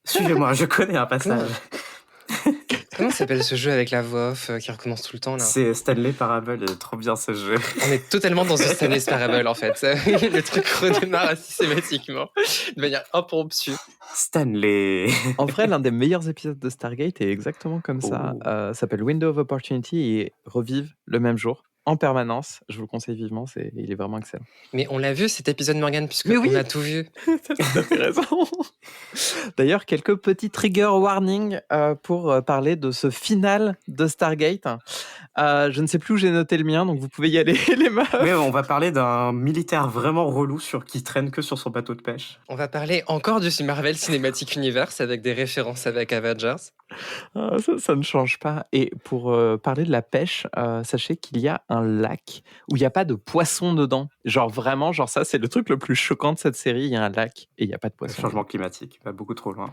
Suivez-moi, je connais un passage. Comment s'appelle ce jeu avec la voix off qui recommence tout le temps là? C'est Stanley Parable, il est trop bien ce jeu. On est totalement dans ce Stanley's Parable en fait. Le truc redémarre systématiquement de manière impromptue. Stanley. En vrai, l'un des meilleurs épisodes de Stargate est exactement comme ça. S'appelle Window of Opportunity et revive le même jour en permanence. Je vous le conseille vivement, il est vraiment excellent. Mais on l'a vu cet épisode, Morgane, puisque Mais oui. on a tout vu. T'as fait raison. D'ailleurs, quelques petits trigger warnings pour parler de ce final de Stargate. Je ne sais plus où j'ai noté le mien, donc vous pouvez y aller, les meufs. Mais on va parler d'un militaire vraiment relou qui traîne que sur son bateau de pêche. On va parler encore du Marvel Cinematic Universe avec des références avec Avengers. Ça ne change pas. Et pour parler de la pêche, sachez qu'il y a un lac où il n'y a pas de poisson dedans. Genre vraiment, ça c'est le truc le plus choquant de cette série. Il y a un lac et il n'y a pas de poisson. Le changement climatique va beaucoup trop loin.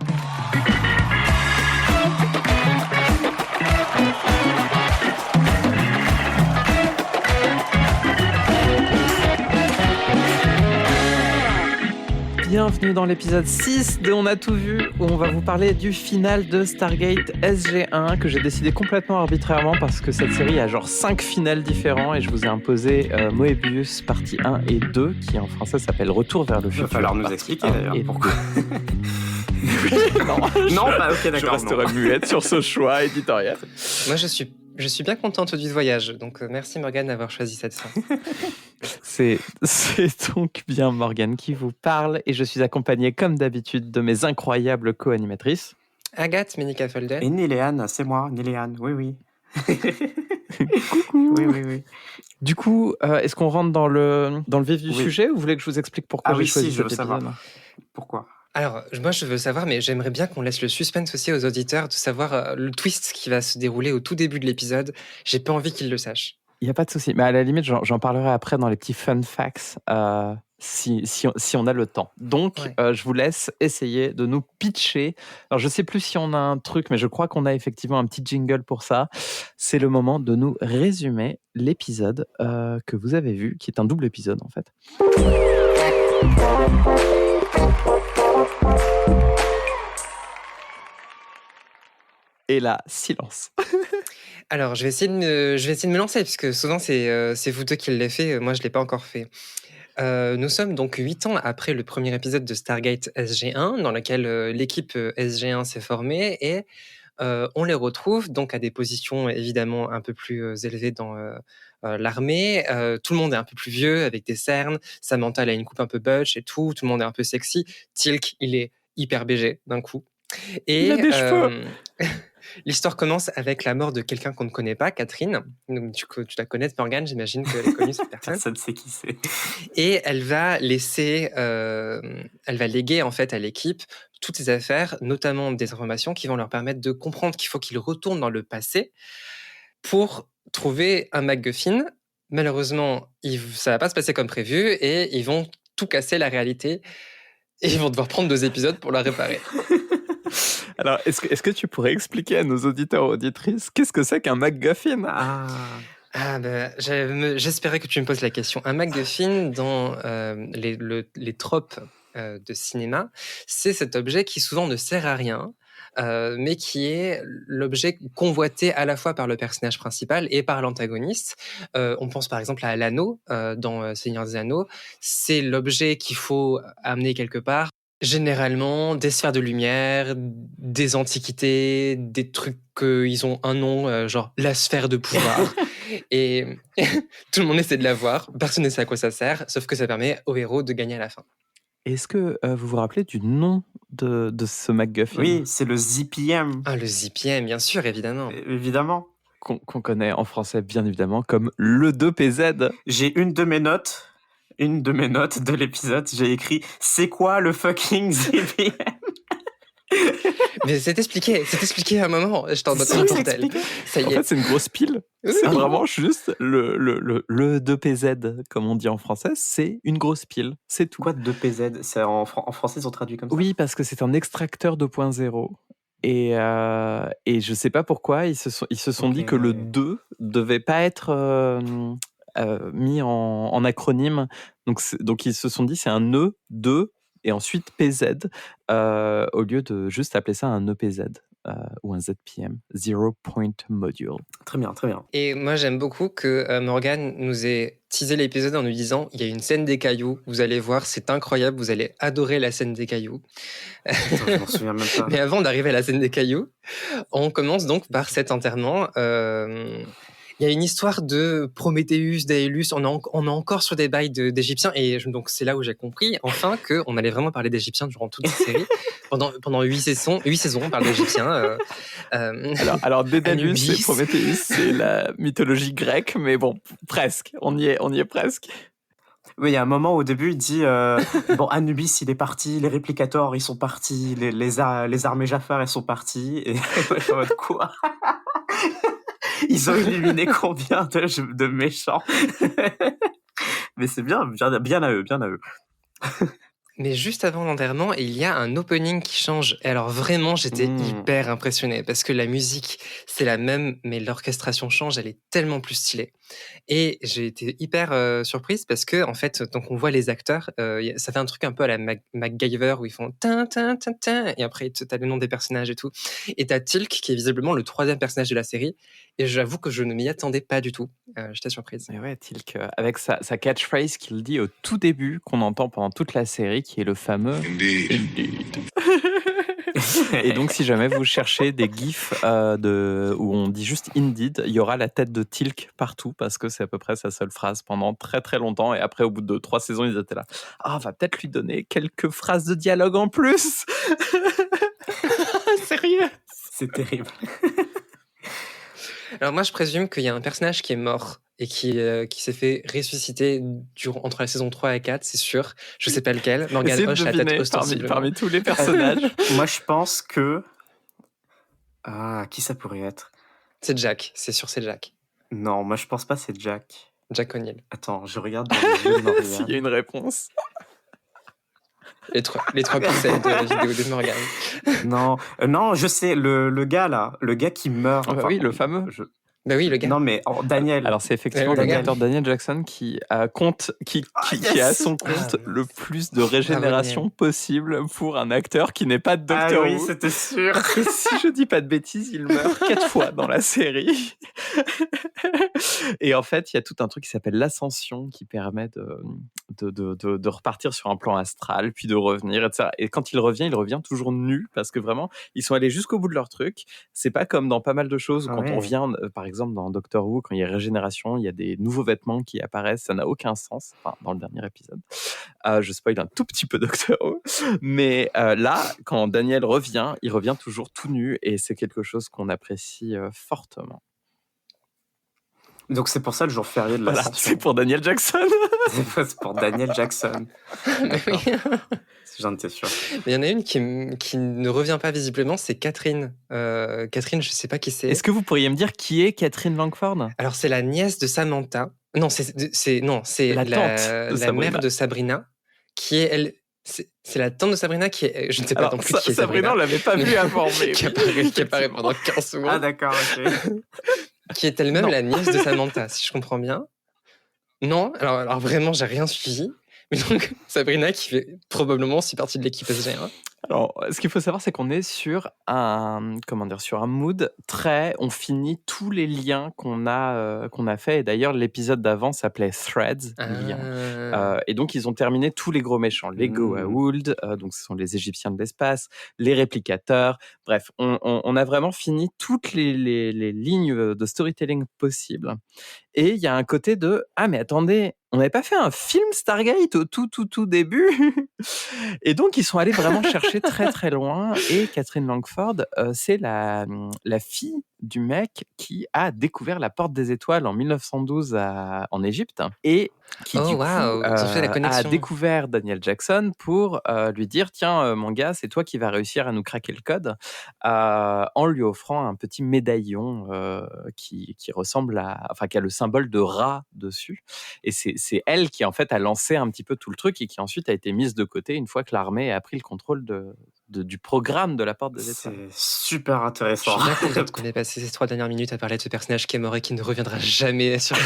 Bienvenue dans l'épisode 6 de On a tout vu, où on va vous parler du final de Stargate SG1 que j'ai décidé complètement arbitrairement parce que cette série a genre 5 finales différents et je vous ai imposé Moebius partie 1 et 2 qui en français s'appelle Retour vers le futur. Il va falloir nous expliquer d'ailleurs pourquoi. Non, pas ok, d'accord. Je resterai muette sur ce choix éditorial. Moi je suis bien contente du voyage, donc merci Morgane d'avoir choisi cette fin. C'est donc bien Morgane qui vous parle et je suis accompagné comme d'habitude de mes incroyables co-animatrices. Agathe Ménica Folden. Et Niléane, c'est moi, Niléane, oui. Coucou. Oui. Du coup, est-ce qu'on rentre dans le vif du sujet ou vous voulez que je vous explique pourquoi j'ai choisi cet épisode ? Pourquoi ? Alors, moi, je veux savoir, mais j'aimerais bien qu'on laisse le suspense aussi aux auditeurs de savoir le twist qui va se dérouler au tout début de l'épisode. J'ai pas envie qu'ils le sachent. Il n'y a pas de souci. Mais à la limite, j'en parlerai après dans les petits fun facts si on a le temps. Donc, je vous laisse essayer de nous pitcher. Alors, je ne sais plus si on a un truc, mais je crois qu'on a effectivement un petit jingle pour ça. C'est le moment de nous résumer l'épisode que vous avez vu, qui est un double épisode en fait. Et là, silence. Alors, je vais essayer de me lancer, puisque souvent, c'est vous deux qui l'avez fait. Moi, je ne l'ai pas encore fait. Nous sommes donc 8 ans après le premier épisode de Stargate SG1, dans lequel l'équipe SG1 s'est formée, et on les retrouve donc à des positions évidemment un peu plus élevées dans l'armée. Tout le monde est un peu plus vieux, avec des cernes. Samantha, elle a une coupe un peu butch et tout. Tout le monde est un peu sexy. Teal'c, il est hyper BG d'un coup. Et il a des cheveux. L'histoire commence avec la mort de quelqu'un qu'on ne connaît pas, Catherine. Donc, tu la connais, Morgane, j'imagine qu'elle est connue, cette personne. Personne ne sait qui c'est. Et elle va léguer en fait à l'équipe toutes ses affaires, notamment des informations qui vont leur permettre de comprendre qu'il faut qu'ils retournent dans le passé pour trouver un MacGuffin. Malheureusement, ça va pas se passer comme prévu et ils vont tout casser la réalité et ils vont devoir prendre 2 épisodes pour la réparer. Alors, est-ce que tu pourrais expliquer à nos auditeurs et auditrices qu'est-ce que c'est qu'un MacGuffin ? J'espérais que tu me poses la question. Un MacGuffin, dans les tropes de cinéma, c'est cet objet qui souvent ne sert à rien, mais qui est l'objet convoité à la fois par le personnage principal et par l'antagoniste. On pense par exemple à l'anneau dans Seigneur des Anneaux. C'est l'objet qu'il faut amener quelque part. Généralement, des sphères de lumière, des antiquités, des trucs ils ont un nom, genre la sphère de pouvoir. Et tout le monde essaie de la voir, personne ne sait à quoi ça sert, sauf que ça permet au héros de gagner à la fin. Est-ce que vous vous rappelez du nom de ce MacGuffin ? Oui, c'est le ZPM. Ah, le ZPM, bien sûr, évidemment. Évidemment. Qu'on connaît en français, bien évidemment, comme le 2PZ. J'ai une de mes notes de l'épisode, j'ai écrit « C'est quoi le fucking ZPM ?» Mais c'est expliqué à un moment. Je t'en donne un bordel. Ça y est. En fait, c'est une grosse pile. C'est vraiment juste le 2PZ, comme on dit en français, c'est une grosse pile. C'est tout. Quoi de 2PZ ? C'est en français, ils ont traduit comme ça ? Oui, parce que c'est un extracteur 2.0. Et je sais pas pourquoi, ils se sont dit que le 2 devait pas être mis en acronyme. Donc ils se sont dit c'est un E, 2, et ensuite PZ, au lieu de juste appeler ça un EPZ ou un ZPM, Zero Point Module. Très bien, très bien. Et moi, j'aime beaucoup que Morgane nous ait teasé l'épisode en nous disant il y a une scène des cailloux, vous allez voir, c'est incroyable, vous allez adorer la scène des cailloux. Attends, je m'en souviens même pas. Mais avant d'arriver à la scène des cailloux, on commence donc par cet enterrement. Il y a une histoire de Prométhéeus, d'Aélus, on est encore sur des bails d'Égyptiens, et donc c'est là où j'ai compris enfin qu'on allait vraiment parler d'Égyptiens durant toute cette série. Pendant 8 saisons, on parle d'Égyptiens. Alors Dédalus Anubis. et Prométhéeus, c'est la mythologie grecque, mais bon, presque, on y est presque. Oui, il y a un moment au début, il dit bon, Anubis, il est parti, les réplicators, ils sont partis, les armées Jafar, elles sont parties. Et moi, je suis en mode quoi? Ils ont éliminé combien de méchants? Mais c'est bien à eux, bien à eux. Mais juste avant l'enterrement, il y a un opening qui change. Et alors vraiment, j'étais hyper impressionné parce que la musique, c'est la même, mais l'orchestration change, elle est tellement plus stylée. Et j'ai été hyper surprise parce que, en fait, donc on voit les acteurs, ça fait un truc un peu à la MacGyver où ils font tin, tin, tin, tin, et après t'as le nom des personnages et tout. Et t'as Tilk qui est visiblement le 3e personnage de la série. Et j'avoue que je ne m'y attendais pas du tout. J'étais surprise. Mais ouais, Tilk, avec sa catchphrase qu'il dit au tout début, qu'on entend pendant toute la série, qui est le fameux Indeed. Et donc, si jamais vous cherchez des gifs où on dit juste Indeed, il y aura la tête de Tilk partout parce que c'est à peu près sa seule phrase pendant très très longtemps. Et après, au bout de 3 saisons, ils étaient là. Ah, on va peut-être lui donner quelques phrases de dialogue en plus. Sérieux? C'est terrible. Alors moi, je présume qu'il y a un personnage qui est mort et qui s'est fait ressusciter entre la saison 3 et 4, c'est sûr. Je sais pas lequel. Morgane hoche la tête ostensiblement. Parmi tous les personnages. Moi, je pense que... Ah, qui ça pourrait être? C'est Jack, c'est sûr, c'est Jack. Non, moi, je pense pas c'est Jack. Jack O'Neill. Attends, je regarde dans les yeux de Morgane. S'il y a une réponse. Les 3 pixels de la vidéo de Morgane. Non, je sais, le gars là, le gars qui meurt. Enfin, oui, le fameux. Bah oui, le gars. Non, mais Daniel. Alors, c'est effectivement l'acteur Daniel Jackson qui a à son compte le plus de régénération possible pour un acteur qui n'est pas de Doctor Who. Ah oui, c'était sûr. Si je dis pas de bêtises, il meurt 4 fois dans la série. Et en fait, il y a tout un truc qui s'appelle l'ascension qui permet de repartir sur un plan astral, puis de revenir, etc. Et quand il revient toujours nu, parce que vraiment, ils sont allés jusqu'au bout de leur truc. C'est pas comme dans pas mal de choses, quand on vient, par exemple, dans Doctor Who, quand il y a régénération, il y a des nouveaux vêtements qui apparaissent, ça n'a aucun sens, enfin, dans le dernier épisode. Je spoil un tout petit peu Doctor Who, mais là, quand Daniel revient, il revient toujours tout nu, et c'est quelque chose qu'on apprécie fortement. Donc c'est pour ça le jour férié de l'Ascension. C'est pour Daniel Jackson. C'est pour Daniel Jackson. Oui. J'en étais sûr. Mais il y en a une qui ne revient pas visiblement, c'est Catherine. Catherine, je sais pas qui c'est. Est-ce que vous pourriez me dire qui est Catherine Langford? Alors c'est la nièce de Samantha. Non, c'est la mère de Sabrina, qui est elle. C'est la tante de Sabrina qui est. Je ne sais pas non plus qui est Sabrina. On l'avait pas vu avant, mais qui apparaît pendant 15 secondes. Ah d'accord, ok. Qui est elle-même la nièce de Samantha, si je comprends bien. Non, alors vraiment, j'ai rien suivi. Mais donc, Sabrina, qui fait probablement aussi partie de l'équipe SG1. Alors, ce qu'il faut savoir, c'est qu'on est sur un mood très. On finit tous les liens qu'on a fait. Et d'ailleurs, l'épisode d'avant s'appelait Threads, liens. Et donc, ils ont terminé tous les gros méchants. Les Goa'uld, donc ce sont les Égyptiens de l'espace, les réplicateurs. Bref, on a vraiment fini toutes les lignes de storytelling possibles. Et il y a un côté de « Ah, mais attendez, on n'avait pas fait un film Stargate au tout début ?» Et donc, ils sont allés vraiment chercher très, très loin. Et Catherine Langford, c'est la fille du mec qui a découvert la Porte des Étoiles en 1912 en Égypte. Et qui, du coup, a découvert Daniel Jackson pour lui dire « Tiens, mon gars, c'est toi qui vas réussir à nous craquer le code. » En lui offrant un petit médaillon qui ressemble qui a le symbole de Ra dessus. Et c'est elle qui, en fait, a lancé un petit peu tout le truc et qui ensuite a été mise de côté une fois que l'armée a pris le contrôle du programme de la Porte des Étoiles. C'est super intéressant. Je suis bien contente qu'on ait passé ces 3 dernières minutes à parler de ce personnage qui est mort et qui ne reviendra jamais sur...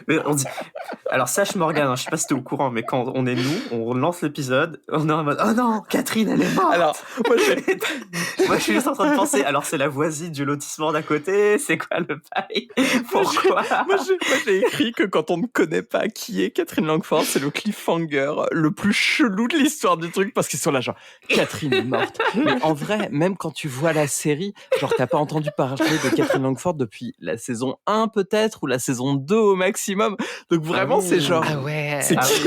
Mais Alors sache Morgane, hein, je sais pas si t'es au courant, mais quand on est nous, on lance l'épisode, on est en mode oh non, Catherine elle est morte. Alors, moi, Moi je suis juste en train de penser, alors c'est la voisine du lotissement d'à côté, c'est quoi le bail? Pourquoi? Moi, j'ai écrit que quand on ne connaît pas qui est Catherine Langford, c'est le cliffhanger le plus chelou de l'histoire du truc, parce qu'ils sont là genre Catherine est morte. Mais en vrai, même quand tu vois la série, genre t'as pas entendu parler de Catherine Langford depuis la saison 1 peut-être, ou la saison 2 au maximum. Donc vraiment, oui. c'est genre... Ah ouais. C'est Ah qui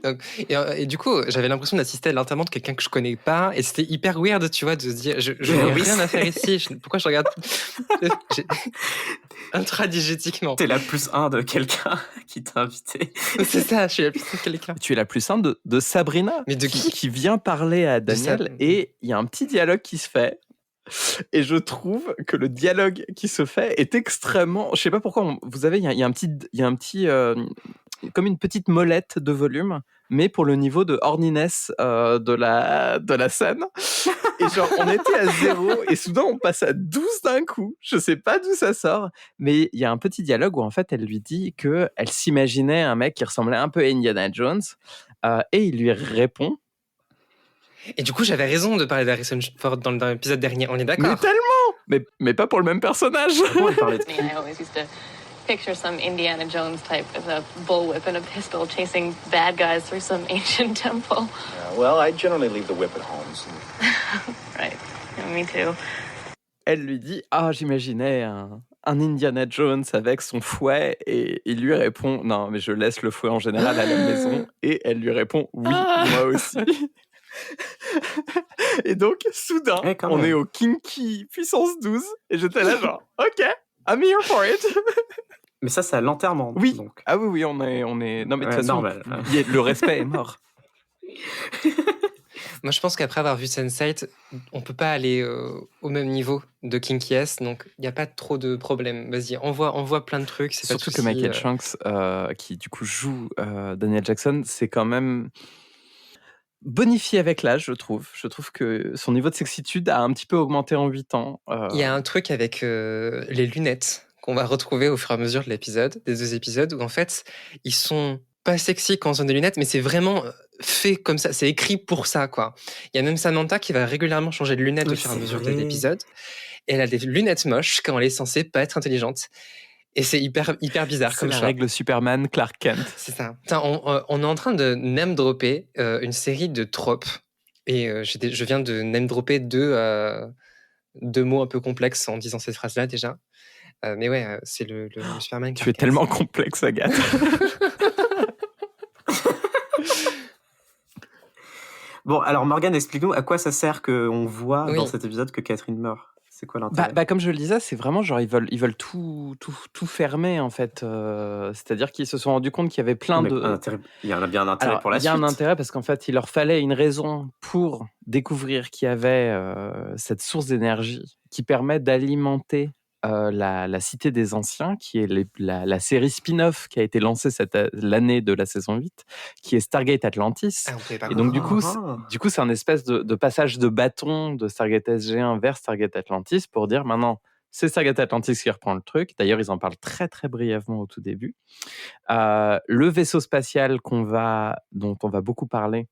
Donc, et du coup, j'avais l'impression d'assister à l'enterrement de quelqu'un que je connais pas, et c'était hyper weird, tu vois, de se dire, je n'ai Oui. rien à faire ici. Pourquoi je regarde J'ai- intradigétiquement. T'es la +1 de quelqu'un qui t'a invité. C'est ça, je suis la putain de quelqu'un. Tu es la plus simple de Sabrina, Mais de qui vient parler à Daniel, et il y a un petit dialogue qui se fait. Et je trouve que le dialogue qui se fait est extrêmement... Je sais pas pourquoi, vous avez, il y a un petit comme une petite molette de volume, mais pour le niveau de horniness de la scène. Et genre, on était à 0, et soudain, on passe à 12 d'un coup. Je sais pas d'où ça sort, mais il y a un petit dialogue où, en fait, elle lui dit qu'elle s'imaginait un mec qui ressemblait un peu à Indiana Jones, et il lui répond... Et du coup, j'avais raison de parler d'Harrison Ford dans l'épisode dernier, on est d'accord? Mais tellement, mais pas pour le même personnage. Pourquoi il parlait de qui? I always used to picture some Indiana Jones type with a bullwhip and a pistol chasing bad guys through some ancient temple. Well, I generally leave the whip at home. So... Right. Yeah, me too. Elle lui dit « Ah, j'imaginais un Indiana Jones avec son fouet », et il lui répond « Non, mais je laisse le fouet en général à la maison », et elle lui répond « Oui, moi aussi ». Et donc, soudain, Ouais, quand on même. est au kinky puissance 12, et j'étais là genre « Ok, I'm here for it ». Mais ça, c'est à l'enterrement. Oui, Donc. ah oui, on est... Non, mais de toute Ouais, façon, normal. le respect est mort. Moi, je pense qu'après avoir vu Sense8, on peut pas aller au même niveau de Kinky S, donc il n'y a pas trop de problèmes. Vas-y, on voit plein de trucs. C'est Surtout pas de que souci, Michael Shanks, qui du coup joue Daniel Jackson, c'est quand même bonifié avec l'âge, je trouve. Je trouve que son niveau de sexitude a un petit peu augmenté en 8 ans. Il y a un truc avec les lunettes qu'on va retrouver au fur et à mesure de l'épisode, des 2 épisodes, où en fait, ils sont pas sexy quand ils ont des lunettes, mais c'est vraiment fait comme ça, c'est écrit pour ça, quoi. Il y a même Samantha qui va régulièrement changer de lunettes au Oui, fur et à c'est mesure de vrai. l'épisode, et elle a des lunettes moches quand elle est censée pas être intelligente. Et c'est hyper bizarre C'est comme la choix. règle Superman Clark Kent. C'est ça. Putain, on est en train de name dropper une série de tropes. Et je viens de name dropper deux mots un peu complexes en disant cette phrase-là déjà. Mais ouais, c'est le Superman. Tu es tellement complexe, Agathe. Bon, alors Morgane, explique-nous à quoi ça sert qu'on voit Oui. dans cet épisode que Catherine meurt. C'est quoi l'intérêt? Bah, comme je le disais, c'est vraiment genre ils veulent tout fermer en fait. C'est-à-dire qu'ils se sont rendus compte qu'il y avait plein Mais de... il y en a bien un intérêt Alors, pour la il y a suite. un intérêt parce qu'en fait, il leur fallait une raison pour découvrir qu'il y avait cette source d'énergie qui permet d'alimenter la Cité des Anciens, qui est la série spin-off qui a été lancée l'année de la saison 8, qui est Stargate Atlantis. Ah, on pouvait pas Et donc, du Ah. coup, c'est un espèce de passage de bâton de Stargate SG1 vers Stargate Atlantis pour dire maintenant, c'est Stargate Atlantis qui reprend le truc. D'ailleurs, ils en parlent très, très brièvement au tout début. Le vaisseau spatial dont on va beaucoup parler,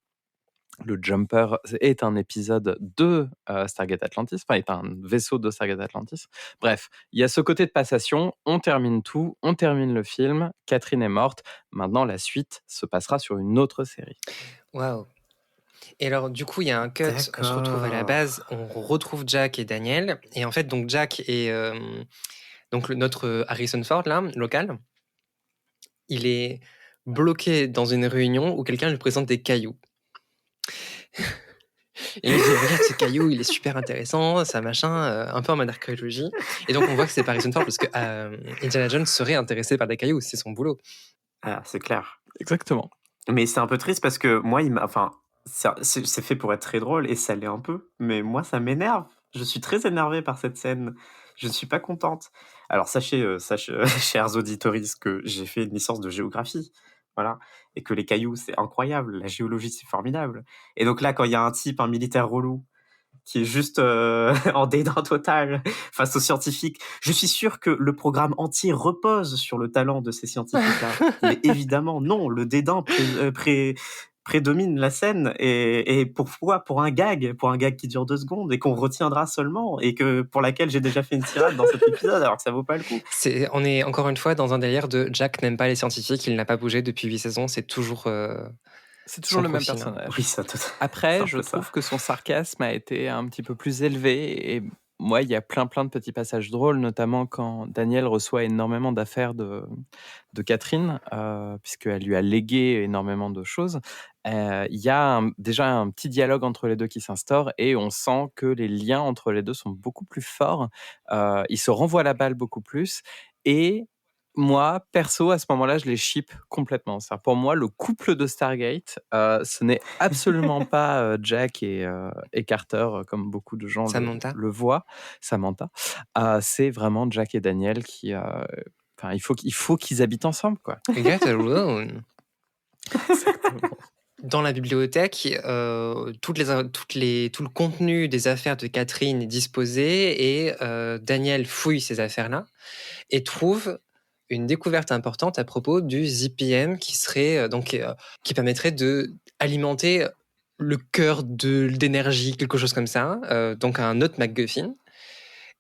le Jumper, est un épisode de Stargate Atlantis, enfin, est un vaisseau de Stargate Atlantis. Bref, il y a ce côté de passation, on termine tout, on termine le film, Catherine est morte, maintenant la suite se passera sur une autre série. Waouh. Et alors, du coup, il y a un cut, on se retrouve à la base, on retrouve Jack et Daniel, et en fait, donc Jack et donc notre Harrison Ford, là, local, il est bloqué dans une réunion où quelqu'un lui présente des cailloux. Et il dit, regarde ce caillou, il est super intéressant, ça machin, un peu en mode archéologie. Et donc on voit que c'est pas Harrison Ford parce que Indiana Jones serait intéressé par des cailloux, c'est son boulot. Ah, c'est clair. Exactement. Mais c'est un peu triste parce que moi, c'est fait pour être très drôle et ça l'est un peu. Mais moi, ça m'énerve. Je suis très énervé par cette scène. Je ne suis pas contente. Alors sachez, chers auditeurs, que j'ai fait une licence de géographie. Voilà. Et que les cailloux, c'est incroyable. La géologie, c'est formidable. Et donc là, quand il y a un militaire relou, qui est juste en dédain total face aux scientifiques. Je suis sûr que le programme entier repose sur le talent de ces scientifiques-là. Mais évidemment, non, le dédain prédomine la scène. Et pourquoi? Pour un gag qui dure 2 secondes et qu'on retiendra seulement, et pour laquelle j'ai déjà fait une tirade dans cet épisode, alors que ça vaut pas le coup. On est encore une fois dans un délire de Jack n'aime pas les scientifiques, il n'a pas bougé depuis 8 saisons, c'est toujours le même profil, hein. personnage. Oui, Après, c'est un je peu ça. trouve que son sarcasme a été un petit peu plus élevé. Et moi, il y a plein de petits passages drôles, notamment quand Daniel reçoit énormément d'affaires de Catherine, puisqu'elle lui a légué énormément de choses. Il y a déjà un petit dialogue entre les deux qui s'instaure, et on sent que les liens entre les deux sont beaucoup plus forts. Ils se renvoient la balle beaucoup plus. Et moi, perso, à ce moment-là, je les ship complètement. C'est-à-dire, pour moi, le couple de Stargate, ce n'est absolument pas Jack et Carter, comme beaucoup de gens Samantha. le voient. Samantha. C'est vraiment Jack et Daniel qui... il faut qu'ils habitent ensemble, quoi. Get alone. Dans la bibliothèque, tout le contenu des affaires de Catherine est disposé, et Daniel fouille ces affaires-là et trouve une découverte importante à propos du ZPM qui serait qui permettrait de alimenter le cœur d'énergie, quelque chose comme ça, donc un autre MacGuffin.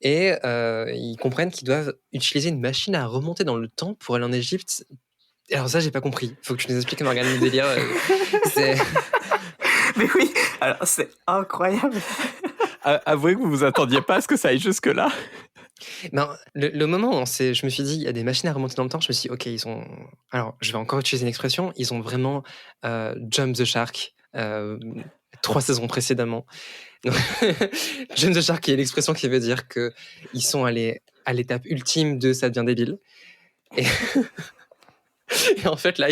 Et ils comprennent qu'ils doivent utiliser une machine à remonter dans le temps pour aller en Égypte. Alors ça, j'ai pas compris. Faut que tu nous expliques, Morgane, le délire. Mais oui, alors c'est incroyable. Avouez que vous vous attendiez pas à ce que ça aille jusque-là. Non, le moment où je me suis dit, il y a des machines à remonter dans le temps, je me suis dit, ok, alors, je vais encore utiliser une expression, ils ont vraiment jump the shark 3 saisons précédemment. Donc, jump the shark, qui est l'expression qui veut dire qu'ils sont allés à l'étape ultime de ça devient débile. Et, et en fait, là,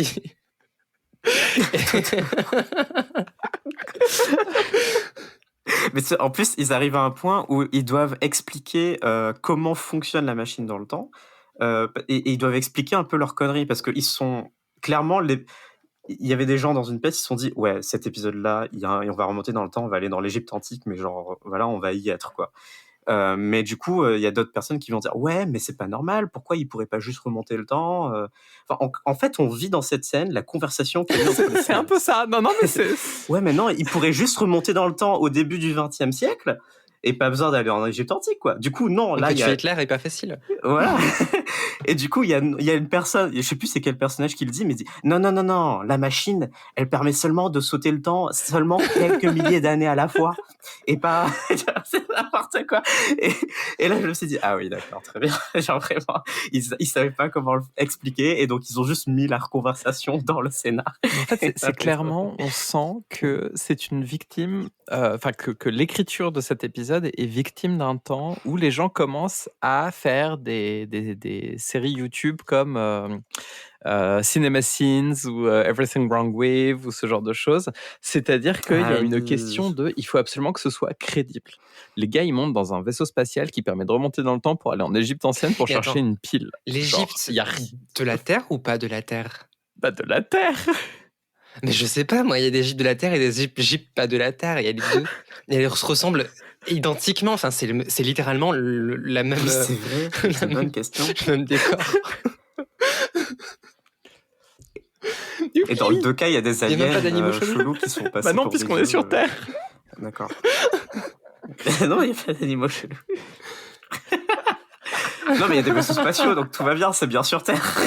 Mais en plus, ils arrivent à un point où ils doivent expliquer comment fonctionne la machine dans le temps, et ils doivent expliquer un peu leurs conneries, parce qu'ils sont clairement il y avait des gens dans une pièce, ils se sont dit ouais, cet épisode-là, on va remonter dans le temps, on va aller dans l'Égypte antique, mais genre voilà, on va y être, quoi. Mais du coup, il y a d'autres personnes qui vont dire ouais, mais c'est pas normal, pourquoi ils pourraient pas juste remonter le temps? En fait, on vit dans cette scène la conversation qu'il y a eu entre les C'est un peu ça. Non, mais c'est... Ouais, mais non, ils pourraient juste remonter dans le temps au début du XXe siècle et pas besoin d'aller en Égypte antique, quoi. Du coup, non, là, il y a Hitler est pas facile. voilà. Et du coup, il y a une personne, je sais plus c'est quel personnage qui le dit, mais il dit non, la machine, elle permet seulement de sauter le temps seulement quelques milliers d'années à la fois, et pas c'est n'importe quoi. Et là, je me suis dit ah oui, d'accord, très bien. Genre vraiment, ils savaient pas comment expliquer, et donc ils ont juste mis la conversation dans le scénar. En fait, c'est clairement, on sent que c'est une victime, que l'écriture de cet épisode est victime d'un temps où les gens commencent à faire des séries YouTube comme Cinema Scenes ou Everything Wrong With ou ce genre de choses. C'est-à-dire qu'il y a une question il faut absolument que ce soit crédible. Les gars, ils montent dans un vaisseau spatial qui permet de remonter dans le temps pour aller en Égypte ancienne pour chercher une pile. L'Égypte, de la Terre ou pas de la Terre? Bah, de la Terre. Mais je sais pas, moi, il y a des Égyptes de la Terre et des Égyptes pas de la Terre. Il y a les deux. Et elles se ressemblent identiquement. Enfin, c'est littéralement la même. Oui, c'est vrai, c'est une bonne question. Le même décor. Et dans les deux cas, il y a des aliens chelous qui sont passés. Bah non, puisqu'on est sur Terre. D'accord. Non, il n'y a pas d'animaux chelous. Non, mais il y a des vaisseaux spatiaux, donc tout va bien, c'est bien sur Terre.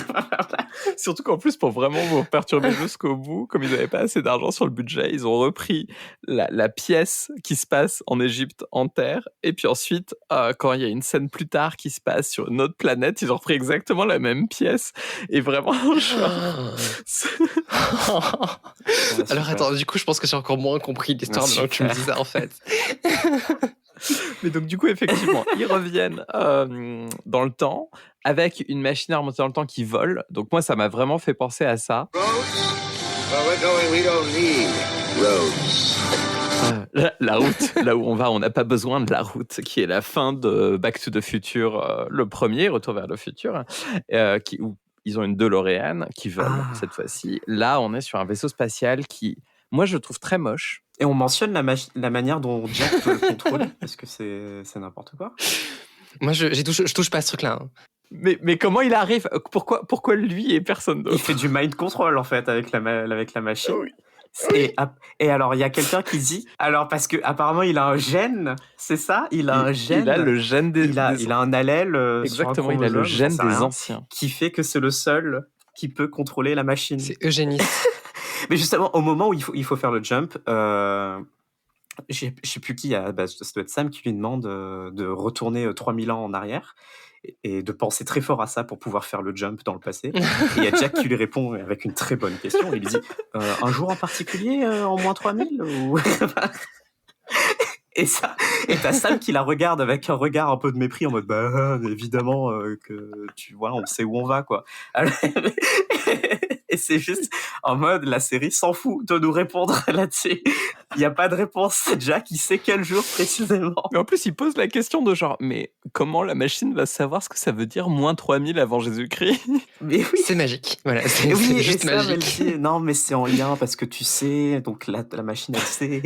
Surtout qu'en plus, pour vraiment vous perturber jusqu'au bout, comme ils n'avaient pas assez d'argent sur le budget, ils ont repris la pièce qui se passe en Égypte en Terre, et puis ensuite, quand il y a une scène plus tard qui se passe sur une autre planète, ils ont repris exactement la même pièce, et vraiment, Alors attends, du coup, je pense que j'ai encore moins compris l'histoire de que tu me disais, en fait. Mais donc du coup, effectivement, ils reviennent dans le temps avec une machine à remonter dans le temps qui vole. Donc moi, ça m'a vraiment fait penser à ça. La route, là où on va, on n'a pas besoin de la route, qui est la fin de Back to the Future, le premier, Retour vers le futur, où ils ont une DeLorean qui vole cette fois-ci. Là, on est sur un vaisseau spatial qui moi je le trouve très moche. Et on mentionne la manière dont Jack peut le contrôler, parce que c'est n'importe quoi. Moi, je touche pas à ce truc-là. Hein. Mais comment il arrive? Pourquoi lui et personne d'autre? Il fait du mind control en fait avec la machine. Oui. Et alors il y a quelqu'un qui dit parce que apparemment il a un gène, c'est ça? Il a un gène. Il a le gène des. Il a un allèle. Exactement, sur un il a le chromosome, gène j'en sais des rien, anciens. qui fait que c'est le seul qui peut contrôler la machine. C'est eugéniste. Mais justement, au moment où il faut faire le jump, je sais plus qui, ça doit être Sam qui lui demande de retourner 3000 ans en arrière et de penser très fort à ça pour pouvoir faire le jump dans le passé. Et il y a Jack qui lui répond avec une très bonne question. Il lui dit un jour en particulier en moins 3000 ou... Et t'as Sam qui la regarde avec un regard un peu de mépris en mode évidemment que tu vois, on sait où on va quoi. Alors, et c'est juste en mode la série s'en fout de nous répondre là-dessus. Il n'y a pas de réponse. C'est Jack, il sait quel jour précisément. Mais en plus, il pose la question de genre, mais comment la machine va savoir ce que ça veut dire moins 3000 avant Jésus-Christ? Mais oui. C'est magique. Voilà, c'est Oui, juste et magique. Sam, elle dit, non, mais c'est en lien parce que tu sais, donc la machine elle sait.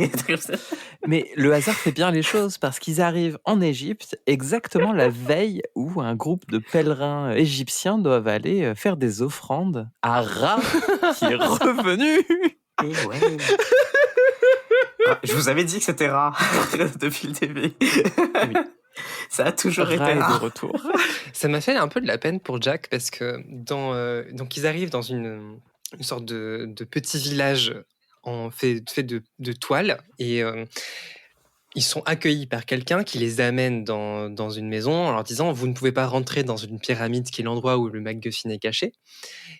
Mais le hasard fait bien les choses parce qu'ils arrivent en Égypte exactement la veille où un groupe de pèlerins égyptiens doivent aller faire des offrandes à Ra qui est revenu. Et ouais. Je vous avais dit que c'était rare depuis le début. Oui. Ça a toujours été Ra est de rare. retour. Ça m'a fait un peu de la peine pour Jack parce que donc ils arrivent dans une sorte de petit village fait de toile et ils sont accueillis par quelqu'un qui les amène dans une maison en leur disant vous ne pouvez pas rentrer dans une pyramide qui est l'endroit où le MacGuffin est caché.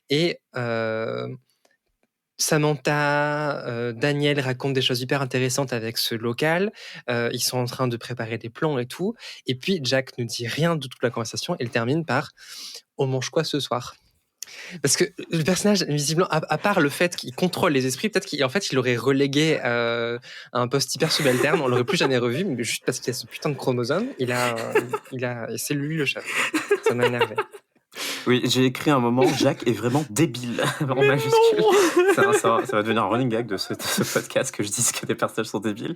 Et Samantha, Daniel racontent des choses hyper intéressantes avec ce local. Ils sont en train de préparer des plans et tout. Et puis Jack ne dit rien de toute la conversation. Elle termine par « On mange quoi ce soir ?» Parce que le personnage, visiblement, à part le fait qu'il contrôle les esprits, peut-être qu'il aurait relégué à un poste hyper subalterne, on l'aurait plus jamais revu, mais juste parce qu'il a ce putain de chromosome, c'est lui le chef. Ça m'a énervé. Oui, j'ai écrit un moment, Jack est vraiment débile, en majuscule. Ça va devenir un running gag de ce podcast que je dise que des personnages sont débiles.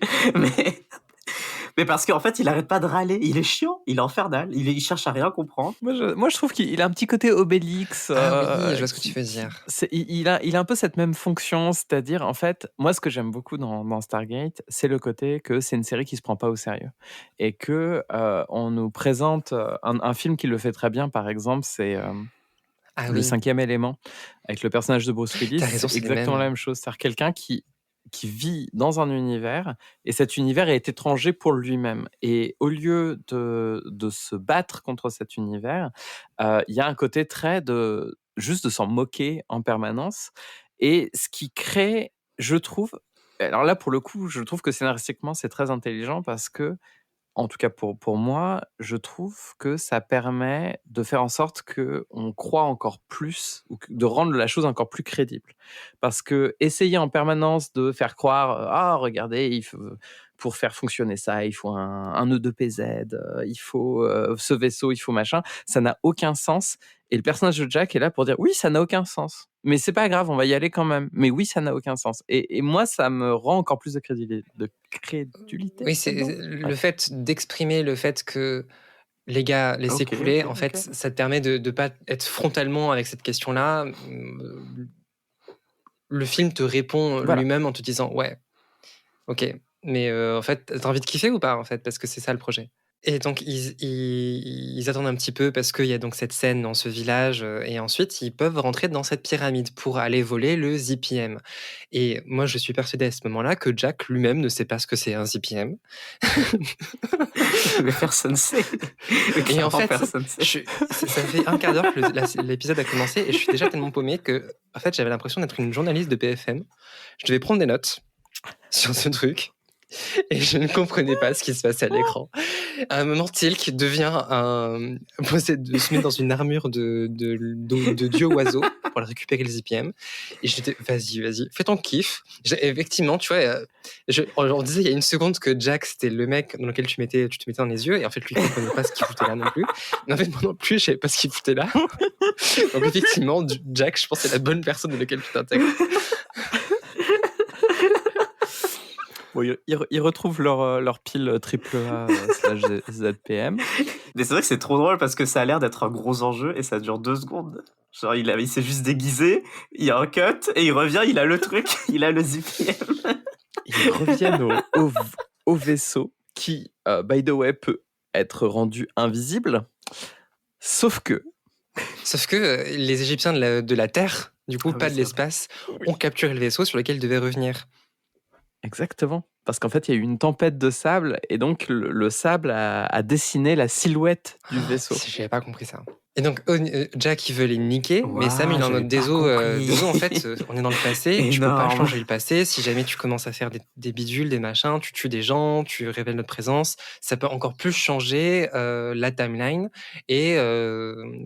Mais parce qu'en fait, il arrête pas de râler. Il est chiant, il est infernal, il cherche à rien comprendre. Moi, je trouve qu'il a un petit côté Obélix. Oui, je vois ce que tu veux dire. Il a un peu cette même fonction, c'est-à-dire, en fait, moi, ce que j'aime beaucoup dans Stargate, c'est le côté que c'est une série qui se prend pas au sérieux. Et que on nous présente un film qui le fait très bien, par exemple, c'est Le Cinquième Élément, avec le personnage de Bruce Willis. T'as raison, c'est exactement la même chose. C'est-à-dire quelqu'un qui vit dans un univers, et cet univers est étranger pour lui-même. Et au lieu de se battre contre cet univers, il y a un côté très juste de s'en moquer en permanence. Et ce qui crée, je trouve, alors là pour le coup, je trouve que scénaristiquement c'est très intelligent parce que, en tout cas pour moi, je trouve que ça permet de faire en sorte qu'on croit encore plus, ou de rendre la chose encore plus crédible. Parce que essayer en permanence de faire croire, regardez, pour faire fonctionner ça, il faut un E2PZ, il faut ce vaisseau, il faut machin, ça n'a aucun sens. Et le personnage de Jack est là pour dire oui, ça n'a aucun sens. Mais c'est pas grave, on va y aller quand même. Mais oui, ça n'a aucun sens. Et moi, ça me rend encore plus de crédulité. Oui, c'est le fait d'exprimer le fait que les gars, laissez couler, en fait, ça te permet de ne pas être frontalement avec cette question-là. Le film te répond lui-même en te disant ouais, ok, mais en fait, t'as envie de kiffer ou pas, en fait, parce que c'est ça le projet. Et donc, ils attendent un petit peu parce qu'il y a donc cette scène dans ce village et ensuite, ils peuvent rentrer dans cette pyramide pour aller voler le ZPM. Et moi, je suis persuadé à ce moment-là que Jack lui-même ne sait pas ce que c'est un ZPM. Mais personne sait. Et en fait, ça fait un quart d'heure que l'épisode a commencé et je suis déjà tellement paumé que en fait, j'avais l'impression d'être une journaliste de BFM. Je devais prendre des notes sur ce truc. Et je ne comprenais pas ce qui se passait à l'écran. À un moment, Teal'c se met dans une armure de dieu oiseau pour récupérer le ZPM. Et j'étais, vas-y, fais ton kiff. Effectivement, tu vois, on disait il y a une seconde que Jack, c'était le mec dans lequel tu te mettais dans les yeux. Et en fait, lui, il ne comprenait pas ce qu'il foutait là non plus. Mais en fait, moi non plus, je ne savais pas ce qu'il foutait là. Donc effectivement, Jack, je pense que c'est la bonne personne dans laquelle tu t'intègres. Bon, ils retrouvent leur pile AAA / ZPM. Mais c'est vrai que c'est trop drôle parce que ça a l'air d'être un gros enjeu et ça dure 2 secondes. Genre, il s'est juste déguisé, il y a un cut et il revient, il a le truc, il a le ZPM. Ils reviennent au vaisseau qui, by the way, peut être rendu invisible. Sauf que les Égyptiens de la Terre, du coup, Ah pas oui, de c'est l'espace, ont capturé le vaisseau sur lequel ils devaient revenir. Exactement. Parce qu'en fait, il y a eu une tempête de sable et donc le sable a dessiné la silhouette du vaisseau. J'avais pas compris ça. Et donc, Jack, il veut les niquer, mais Sam, il est en j'avais mode pas compris. désolé, en fait, on est dans le passé, tu peux pas Énorme. changer le passé. Si jamais tu commences à faire des bidules, des machins, tu tues des gens, tu révèles notre présence, ça peut encore plus changer la timeline et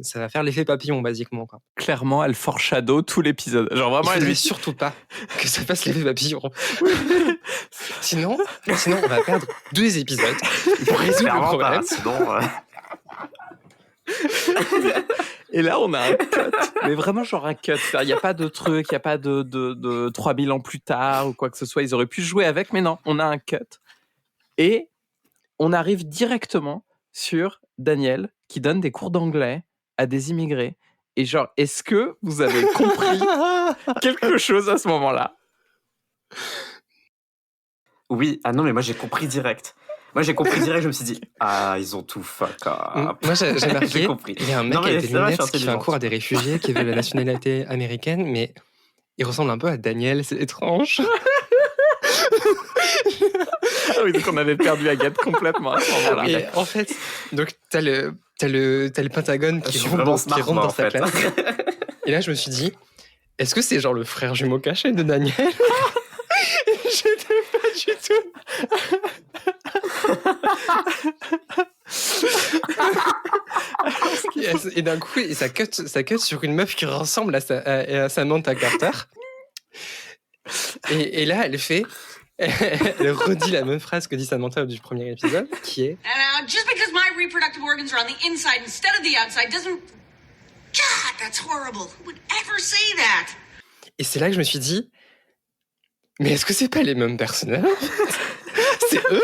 ça va faire l'effet papillon, basiquement, quoi. Clairement, elle foreshadow tout l'épisode. Genre vraiment, Il elle faudrait lui surtout pas que ça fasse l'effet papillon. sinon, on va perdre 2 épisodes pour résoudre le Clairement problème. pas, sinon... Et là, on a un cut. Mais vraiment, genre un cut. Il n'y a pas de truc, il n'y a pas de 3000 ans plus tard ou quoi que ce soit. Ils auraient pu jouer avec, mais non, on a un cut. Et on arrive directement sur Daniel qui donne des cours d'anglais à des immigrés. Et genre, est-ce que vous avez compris quelque chose à ce moment-là? Oui, ah non, mais moi j'ai compris direct. Je me suis dit, ah, ils ont tout fuck up. Moi, j'ai marqué, J'ai compris. il y a un mec Non, mais avec des c'est vrai, je lunettes suis qui fait un intelligente. cours à des réfugiés qui veulent la nationalité américaine, mais il ressemble un peu à Daniel, c'est étrange. Ah oui, donc on avait perdu Agathe complètement à ce moment-là. Et en fait, donc t'as le Pentagone Je qui suis rentre vraiment dans smart, moi, dans en sa fait. classe. Et là, je me suis dit, est-ce que c'est genre le frère jumeau caché de Daniel? J'étais pas du tout. Et d'un coup, ça cut sur une meuf qui ressemble à Samantha Carter. Et là, elle redit la même phrase que dit Samantha du premier épisode, qui est And just because my reproductive organs are on the inside instead of the outside doesn't... God, that's horrible. Who would ever say that? Et c'est là que je me suis dit, mais est-ce que c'est pas les mêmes personnages? C'est eux?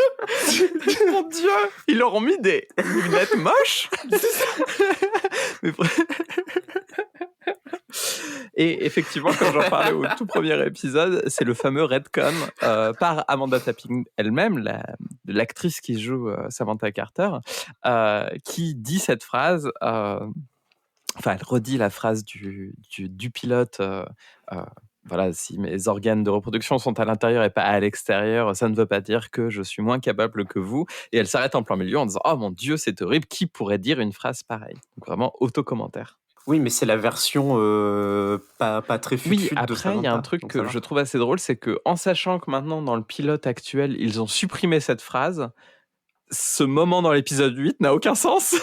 Mon Dieu, ils leur ont mis des lunettes moches. Mais et effectivement, comme j'en parlais au tout premier épisode, c'est le fameux retcon par Amanda Tapping elle-même, l'actrice qui joue Samantha Carter, qui dit cette phrase. Enfin, elle redit la phrase du pilote. Voilà, si mes organes de reproduction sont à l'intérieur et pas à l'extérieur, ça ne veut pas dire que je suis moins capable que vous. Et elle s'arrête en plein milieu en disant « Oh mon Dieu, c'est horrible, qui pourrait dire une phrase pareille ?» Donc vraiment, auto-commentaire. Oui, mais c'est la version pas très fut-fut Oui, de après, Samantha. il y a un truc donc que ça va. je trouve assez drôle, c'est qu'en sachant que maintenant, dans le pilote actuel, ils ont supprimé cette phrase, ce moment dans l'épisode 8 n'a aucun sens.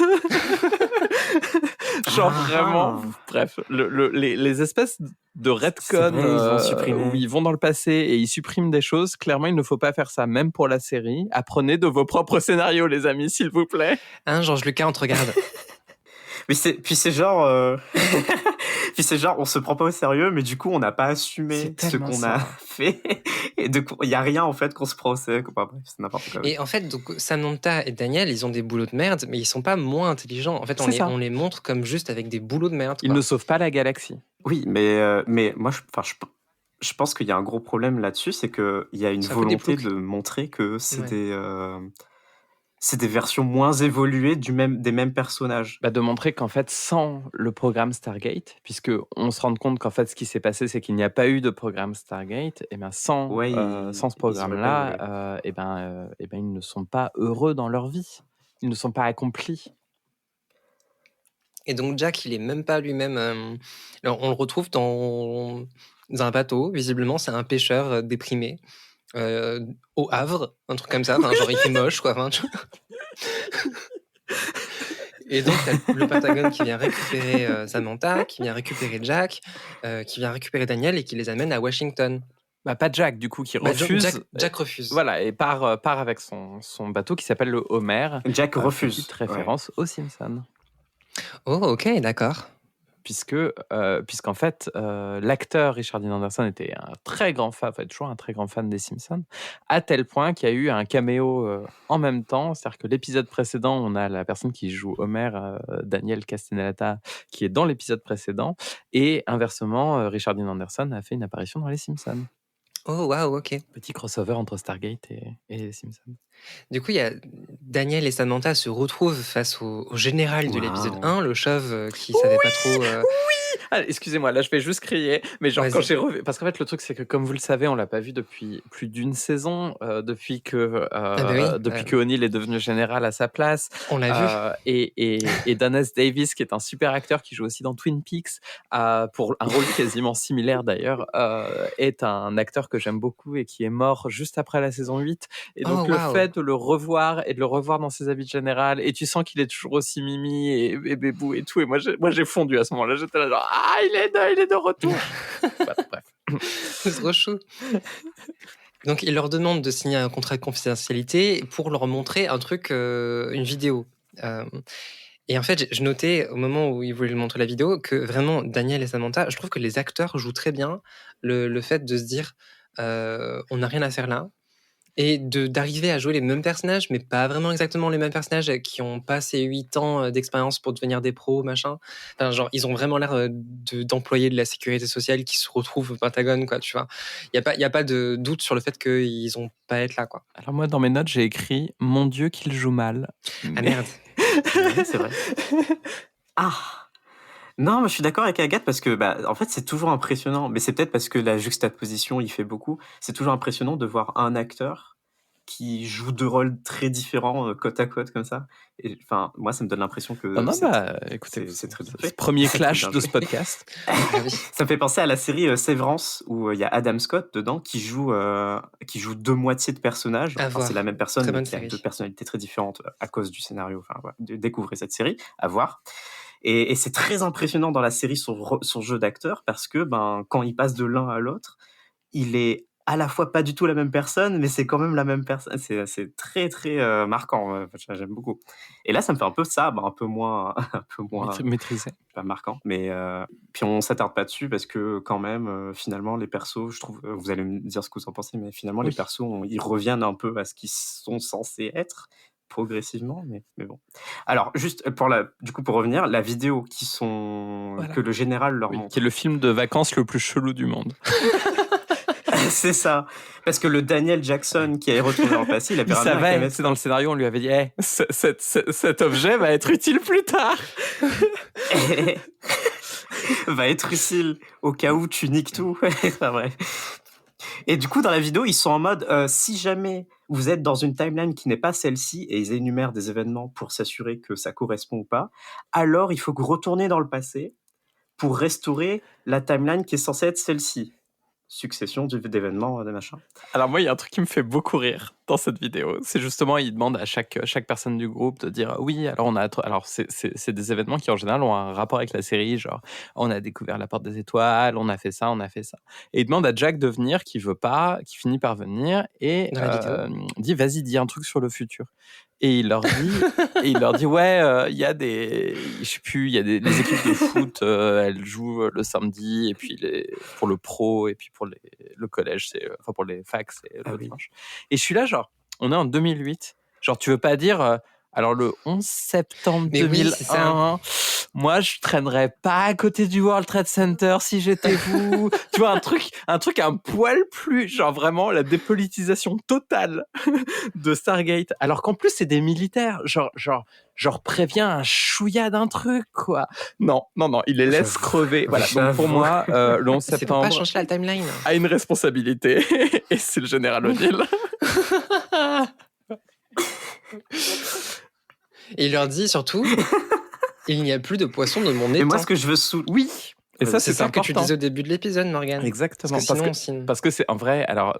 Genre vraiment, bref, les espèces de retcon vrai, ils ont supprimé. où ils vont dans le passé et ils suppriment des choses, clairement il ne faut pas faire ça, même pour la série. Apprenez de vos propres scénarios, les amis, s'il vous plaît. Hein, Georges Lucas, on te regarde. Mais c'est genre... Puis c'est genre, on se prend pas au sérieux, mais du coup, on n'a pas assumé C'est ce tellement qu'on ça. a fait. Et du coup, il n'y a rien, en fait, qu'on se prend au sérieux. Bref, c'est n'importe quoi. Et en fait, donc, Samantha et Daniel, ils ont des boulots de merde, mais ils sont pas moins intelligents. En fait, C'est ça. on les montre comme juste avec des boulots de merde. Ils quoi. ne sauvent pas la galaxie. Oui, mais moi, je pense qu'il y a un gros problème là-dessus, c'est qu'il y a une C'est un peu des volonté ploucs. de montrer que c'est Ouais. c'est des versions moins évoluées des mêmes personnages. De montrer qu'en fait, sans le programme Stargate, puisque on se rend compte qu'en fait, ce qui s'est passé, c'est qu'il n'y a pas eu de programme Stargate, et bien sans Ouais, ce programme-là, ils ne sont pas heureux dans leur vie. Ils ne sont pas accomplis. Et donc, Jack, il est même pas lui-même. Alors, on le retrouve dans un bateau. Visiblement, c'est un pêcheur déprimé. Au Havre, un truc comme ça. Enfin, genre, il fait moche, quoi. Enfin, et donc, t'as le Pentagone qui vient récupérer Samantha, qui vient récupérer Jack, qui vient récupérer Daniel et qui les amène à Washington. Pas Jack, du coup, qui refuse. Jack refuse. Voilà, et part avec son bateau qui s'appelle le Homer. Jack refuse. Petite référence aux Simpsons. Oh, ok, d'accord. puisqu'en fait, l'acteur Richard Dean Anderson était un très grand fan, enfin toujours un très grand fan des Simpsons, à tel point qu'il y a eu un caméo en même temps. C'est-à-dire que l'épisode précédent, on a la personne qui joue Homer, Daniel Castellaneta, qui est dans l'épisode précédent, et inversement, Richard Dean Anderson a fait une apparition dans les Simpsons. Oh, waouh, ok. Petit crossover entre Stargate et les Simpsons. Du coup, il y a Daniel et Samantha se retrouvent face au général de l'épisode Waouh. 1, le chauve qui savait pas trop. Ah, excusez-moi, là je vais juste crier, mais genre Vas-y. quand j'ai revu, parce qu'en fait le truc c'est que comme vous le savez, on l'a pas vu depuis plus d'une saison, depuis que O'Neill est devenu général à sa place, On l'a vu. et Dennis Davis qui est un super acteur qui joue aussi dans Twin Peaks, pour un rôle quasiment similaire d'ailleurs, est un acteur que j'aime beaucoup et qui est mort juste après la saison 8, et donc le fait de le revoir et de le revoir dans ses habits de général, et tu sens qu'il est toujours aussi mimi et bébou et tout, et moi j'ai fondu à ce moment-là, j'étais là genre il est de retour. Bref. C'est trop chou. Donc, il leur demande de signer un contrat de confidentialité pour leur montrer un truc, une vidéo. Et en fait, je notais au moment où ils voulaient lui montrer la vidéo que vraiment, Daniel et Samantha, je trouve que les acteurs jouent très bien le fait de se dire on n'a rien à faire là. Et d'arriver à jouer les mêmes personnages, mais pas vraiment exactement les mêmes personnages, qui ont pas ces 8 ans d'expérience pour devenir des pros, machin. Enfin, genre, ils ont vraiment l'air d'employés de la sécurité sociale qui se retrouvent au Pentagone, quoi, tu vois. Il y a pas de doute sur le fait qu'ils ont pas à être là, quoi. Alors moi, dans mes notes, j'ai écrit « Mon Dieu, qu'il joue mal ». Ah merde. Ouais, c'est vrai. Non, mais je suis d'accord avec Agathe parce que, en fait, c'est toujours impressionnant. Mais c'est peut-être parce que la juxtaposition, il fait beaucoup. C'est toujours impressionnant de voir un acteur qui joue deux rôles très différents, côte à côte, comme ça. Et, enfin, moi, ça me donne l'impression que écoutez, c'est très bien c'est fait. le premier C'est clash très de bien ce joué. podcast. Ça me fait penser à la série Severance, où il y a Adam Scott dedans qui joue deux moitiés de personnages. À Enfin, voir. c'est la même personne, Très mais bonne qui a série. deux personnalités très différentes à cause du scénario. Enfin, voilà, découvrez cette série, à voir. Et c'est très impressionnant dans la série son jeu d'acteur parce que quand il passe de l'un à l'autre, il est à la fois pas du tout la même personne, mais c'est quand même la même personne. C'est très très marquant. J'aime beaucoup. Et là, ça me fait un peu ça, un peu moins Maîtrisé. pas marquant. Mais puis on s'attarde pas dessus parce que quand même, finalement, les persos, je trouve, vous allez me dire ce que vous en pensez, mais finalement, les persos, ils reviennent un peu à ce qu'ils sont censés être progressivement, mais bon. Alors, juste pour revenir, la vidéo que le général leur montre. Qui est le film de vacances le plus chelou du monde. C'est ça. Parce que le Daniel Jackson qui est retourné dans le passé, il avait ramené un savait, caméscope. c'est dans le scénario, on lui avait dit cet objet va être utile plus tard. Va être utile au cas où tu niques tout. Enfin, bref. Et du coup, dans la vidéo, ils sont en mode si jamais vous êtes dans une timeline qui n'est pas celle-ci, et ils énumèrent des événements pour s'assurer que ça correspond ou pas, alors il faut que retourner dans le passé pour restaurer la timeline qui est censée être celle-ci. Succession d'événements, de machin. Alors moi, il y a un truc qui me fait beaucoup rire dans cette vidéo. C'est justement, il demande à chaque personne du groupe de dire oui, alors c'est des événements qui en général ont un rapport avec la série, genre on a découvert la porte des étoiles, on a fait ça. Et il demande à Jack de venir, qui veut pas, qui finit par venir, et dit vas-y, dis un truc sur le futur. Et il leur dit ouais, il y a des, je sais plus, il y a les équipes de foot, elles jouent le samedi, et puis pour le pro, et puis pour le collège, pour les facs, c'est le dimanche. Et je suis là genre, on est en 2008, genre tu veux pas dire alors le 11 septembre 2001, moi je traînerais pas à côté du World Trade Center si j'étais vous. Tu vois, un truc un poil plus, genre vraiment la dépolitisation totale de Stargate, alors qu'en plus c'est des militaires, genre prévient un chouïa d'un truc, quoi. Non, il les laisse crever. Voilà, donc pour moi, le 11 septembre... C'est pour pas changer la timeline. A une responsabilité, et c'est le général O'Neill. Et il leur dit surtout, il n'y a plus de poissons de mon étang. Et moi, ce que je veux Oui. Et ça, c'est ça que tu disais au début de l'épisode, Morgane. Exactement. Parce que c'est en vrai, alors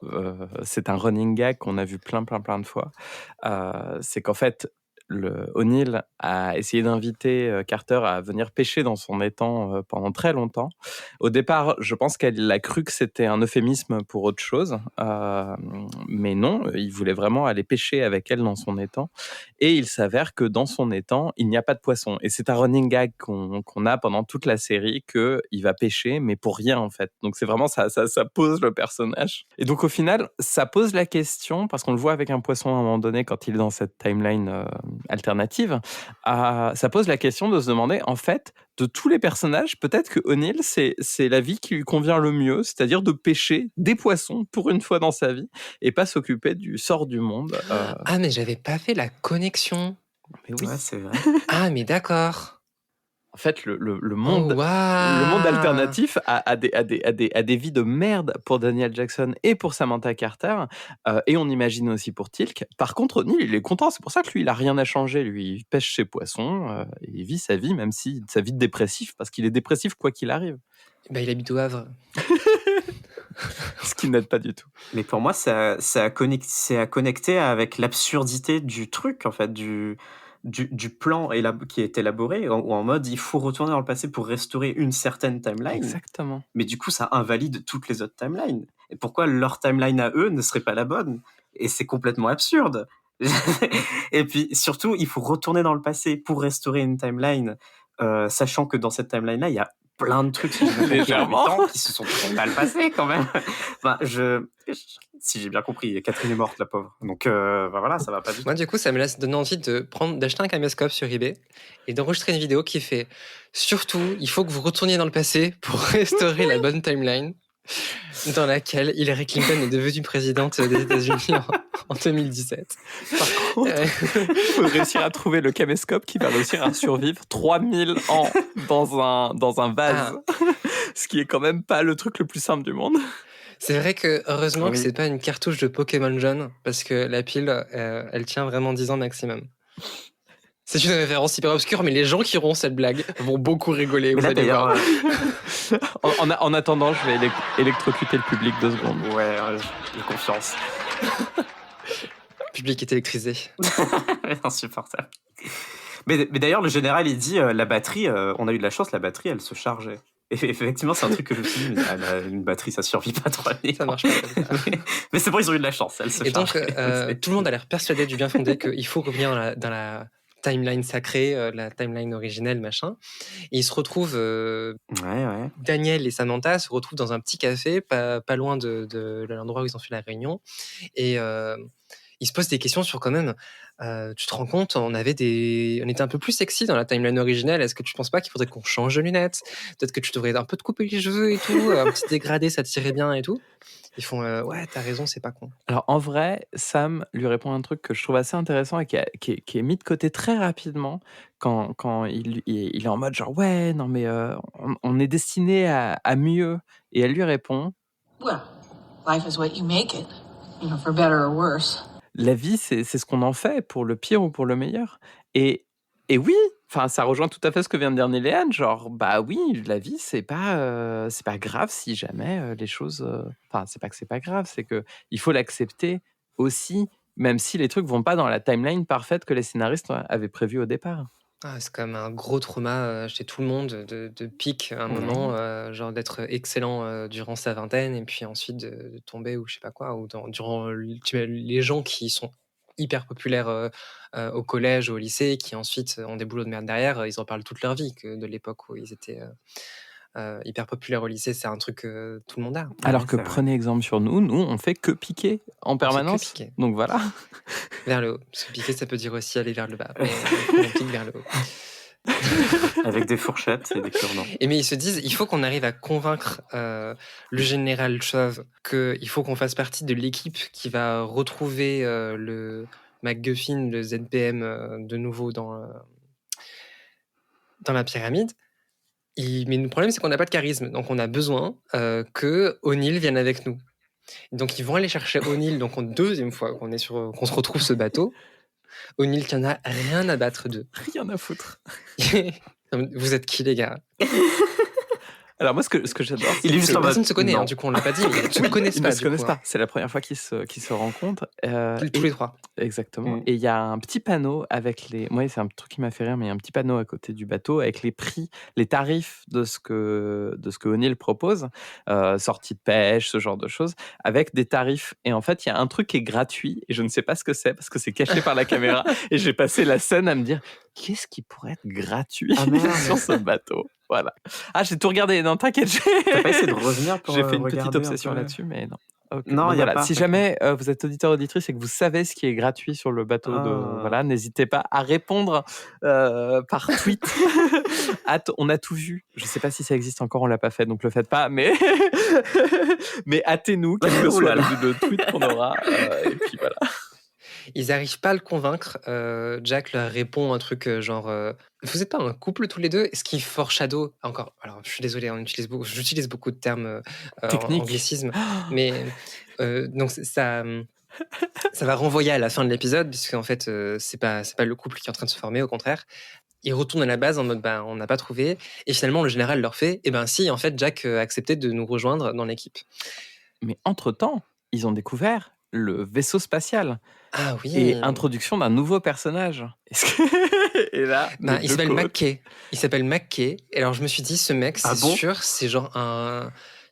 c'est un running gag qu'on a vu plein de fois. C'est qu'en fait, O'Neill a essayé d'inviter Carter à venir pêcher dans son étang pendant très longtemps. Au départ, je pense qu'elle a cru que c'était un euphémisme pour autre chose, mais non, il voulait vraiment aller pêcher avec elle dans son étang. Et il s'avère que dans son étang, il n'y a pas de poisson. Et c'est un running gag qu'on a pendant toute la série, qu'il va pêcher, mais pour rien en fait. Donc c'est vraiment ça pose le personnage. Et donc au final, ça pose la question, parce qu'on le voit avec un poisson à un moment donné quand il est dans cette timeline alternative, ça pose la question de se demander, en fait, de tous les personnages, peut-être que O'Neill, c'est la vie qui lui convient le mieux, c'est-à-dire de pêcher des poissons pour une fois dans sa vie et pas s'occuper du sort du monde. Ah, mais j'avais pas fait la connexion. Mais oui. Ouais, c'est vrai. Ah, mais d'accord. En fait, le Oh, monde, waouh. le monde alternatif a des vies de merde pour Daniel Jackson et pour Samantha Carter, et on imagine aussi pour Teal'c. Par contre, O'Neill, il est content, c'est pour ça que lui, il a rien à changer. Lui, il pêche ses poissons, et il vit sa vie, même si sa vie de dépressif, parce qu'il est dépressif quoi qu'il arrive. Bah, il habite au Havre. Ce qui n'aide pas du tout. Mais pour moi, c'est à connecter avec l'absurdité du truc, en fait, du plan qui est élaboré, ou en mode il faut retourner dans le passé pour restaurer une certaine timeline. Exactement. Mais du coup, ça invalide toutes les autres timelines. Et pourquoi leur timeline à eux ne serait pas la bonne? Et c'est complètement absurde. Et puis surtout, il faut retourner dans le passé pour restaurer une timeline, sachant que dans cette timeline-là, il y a plein de trucs Légèrement. qui se sont très mal passés quand même. Enfin, si j'ai bien compris, Catherine est morte, la pauvre. Donc voilà, ça va pas du tout. Moi, du coup, ça me laisse donner envie d'acheter un caméscope sur eBay et d'enregistrer une vidéo qui fait surtout, il faut que vous retourniez dans le passé pour restaurer la bonne timeline dans laquelle Hillary Clinton est devenue présidente des États-Unis en 2017. Par contre, il faut réussir à trouver le caméscope qui va réussir à survivre 3000 ans dans un vase. Ce qui est quand même pas le truc le plus simple du monde. C'est vrai que heureusement que Oui. c'est pas une cartouche de Pokémon jaune, parce que la pile, elle tient vraiment 10 ans maximum. C'est une référence hyper obscure, mais les gens qui auront cette blague vont beaucoup rigoler. Mais Vous là, allez voir. d'ailleurs, En attendant, je vais électrocuter le public 2 secondes. ouais, j'ai confiance. Le public est électrisé. Insupportable. Mais d'ailleurs, le général, il dit la batterie, on a eu de la chance, la batterie, elle se chargeait. Et effectivement, c'est un truc que je me suis dit, mais une batterie, ça survit pas 3000 Ça ans. marche pas comme ça. Mais c'est bon, ils ont eu de la chance, elle se Et donc, chargeait. tout le monde a l'air persuadé du bien fondé qu'il faut revenir dans la timeline sacrée, la timeline originelle, machin. Et ils se retrouvent, Ouais. Daniel et Samantha se retrouvent dans un petit café, pas loin de l'endroit où ils ont fait la réunion. Et ils se posent des questions sur quand même, tu te rends compte, on était un peu plus sexy dans la timeline originelle. Est-ce que tu penses pas qu'il faudrait qu'on change de lunettes? Peut-être que tu devrais un peu te couper les cheveux et tout, un petit dégradé, ça tirait bien et tout. Ils font ouais, t'as raison, c'est pas con. Alors en vrai, Sam lui répond un truc que je trouve assez intéressant et qui est mis de côté très rapidement quand il est en mode genre ouais, non mais on est destiné à mieux. Et elle lui répond, Well, life is what you make it, for better or worse. la vie c'est ce qu'on en fait, pour le pire ou pour le meilleur. Et oui, enfin ça rejoint tout à fait ce que vient de dire Néléane, genre bah oui, la vie c'est pas grave si jamais les choses, enfin c'est pas que c'est pas grave, c'est que il faut l'accepter aussi, même si les trucs vont pas dans la timeline parfaite que les scénaristes avaient prévue au départ. Ah, c'est quand même un gros trauma chez tout le monde de pic à un Ouais. moment, genre d'être excellent durant sa vingtaine et puis ensuite de tomber ou je sais pas quoi, ou durant les gens qui sont hyper populaires au collège ou au lycée, qui ensuite ont des boulots de merde derrière, ils en parlent toute leur vie, que de l'époque où ils étaient hyper populaires au lycée, c'est un truc que tout le monde a. Alors Ouais, que c'est vrai. prenez exemple sur nous on fait que piquer en permanence. piquer. Donc voilà. Vers le haut. Parce que piquer, ça peut dire aussi aller vers le bas. Mais on pique vers le haut. Avec des fourchettes et des cure-dents. Et mais ils se disent, il faut qu'on arrive à convaincre le général Chauve qu'il faut qu'on fasse partie de l'équipe qui va retrouver le MacGuffin, le ZPM de nouveau dans la pyramide. Mais le problème, c'est qu'on n'a pas de charisme. Donc on a besoin que O'Neill vienne avec nous. Donc ils vont aller chercher O'Neill, donc une deuxième fois qu'on se retrouve ce bateau. O'Neill qui en a rien à battre d'eux. Rien à foutre. Vous êtes qui, les gars? Alors moi, ce que j'adore, Il est c'est juste que en mode, Personne ne se connaît, non. du coup, on l'a pas dit, mais ils ne se connaissent ils ne pas, se du coup. connaissent pas. C'est la première fois qu'ils se rencontrent. Tous les trois. Exactement. Mm. Et il y a un petit panneau avec les. Moi, c'est un truc qui m'a fait rire, mais il y a un petit panneau à côté du bateau avec les prix, les tarifs de ce que O'Neill propose, sortie de pêche, ce genre de choses, avec des tarifs. Et en fait, il y a un truc qui est gratuit et je ne sais pas ce que c'est parce que c'est caché par la caméra. Et j'ai passé la scène à me dire qu'est-ce qui pourrait être gratuit Ah merde. sur ce bateau. Voilà. Ah, j'ai tout regardé. Non, t'inquiète. T'as pas essayé de revenir pour J'ai fait une petite regarder un obsession peu là-dessus, mais non. Ok. Non, Donc y a voilà, pas. si Ok. jamais vous êtes auditeur auditrice et que vous savez ce qui est gratuit sur le bateau de Ah. voilà, n'hésitez pas à répondre par tweet. On a tout vu. Je sais pas si ça existe encore, on l'a pas fait, donc le faites pas. Mais mais hâtez-nous, quel que Oh soit là là. le tweet qu'on aura. Et puis voilà. Ils n'arrivent pas à le convaincre. Jack leur répond un truc genre vous n'êtes pas un couple tous les deux? Ce qui foreshadow encore. Alors, je suis désolé, j'utilise beaucoup de termes Technique. anglicisme, mais donc ça va renvoyer à la fin de l'épisode, puisque en fait, c'est pas le couple qui est en train de se former, au contraire. Ils retournent à la base en mode on n'a pas trouvé, et finalement le général leur fait si, en fait, Jack a accepté de nous rejoindre dans l'équipe. Mais entre-temps, ils ont découvert le vaisseau spatial Ah oui. et introduction d'un nouveau personnage. Et là, Il s'appelle McKay. Et alors je me suis dit, ce mec, c'est Ah bon sûr, c'est genre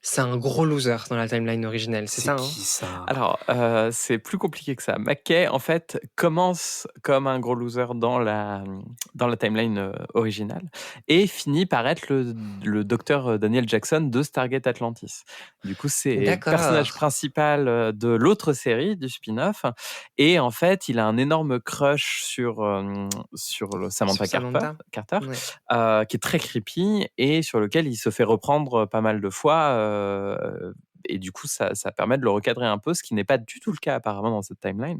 c'est un gros loser dans la timeline originelle, c'est ça, hein? qui ça? Alors, c'est plus compliqué que ça. McKay, en fait, commence comme un gros loser dans la timeline originale et finit par être le docteur Daniel Jackson de Stargate Atlantis. Du coup, c'est le D'accord. personnage principal de l'autre série, du spin-off. Et en fait, il a un énorme crush sur Samantha Sur Samantha. Carter, Ouais. qui est très creepy et sur lequel il se fait reprendre pas mal de fois. Et du coup, ça permet de le recadrer un peu, ce qui n'est pas du tout le cas apparemment dans cette timeline.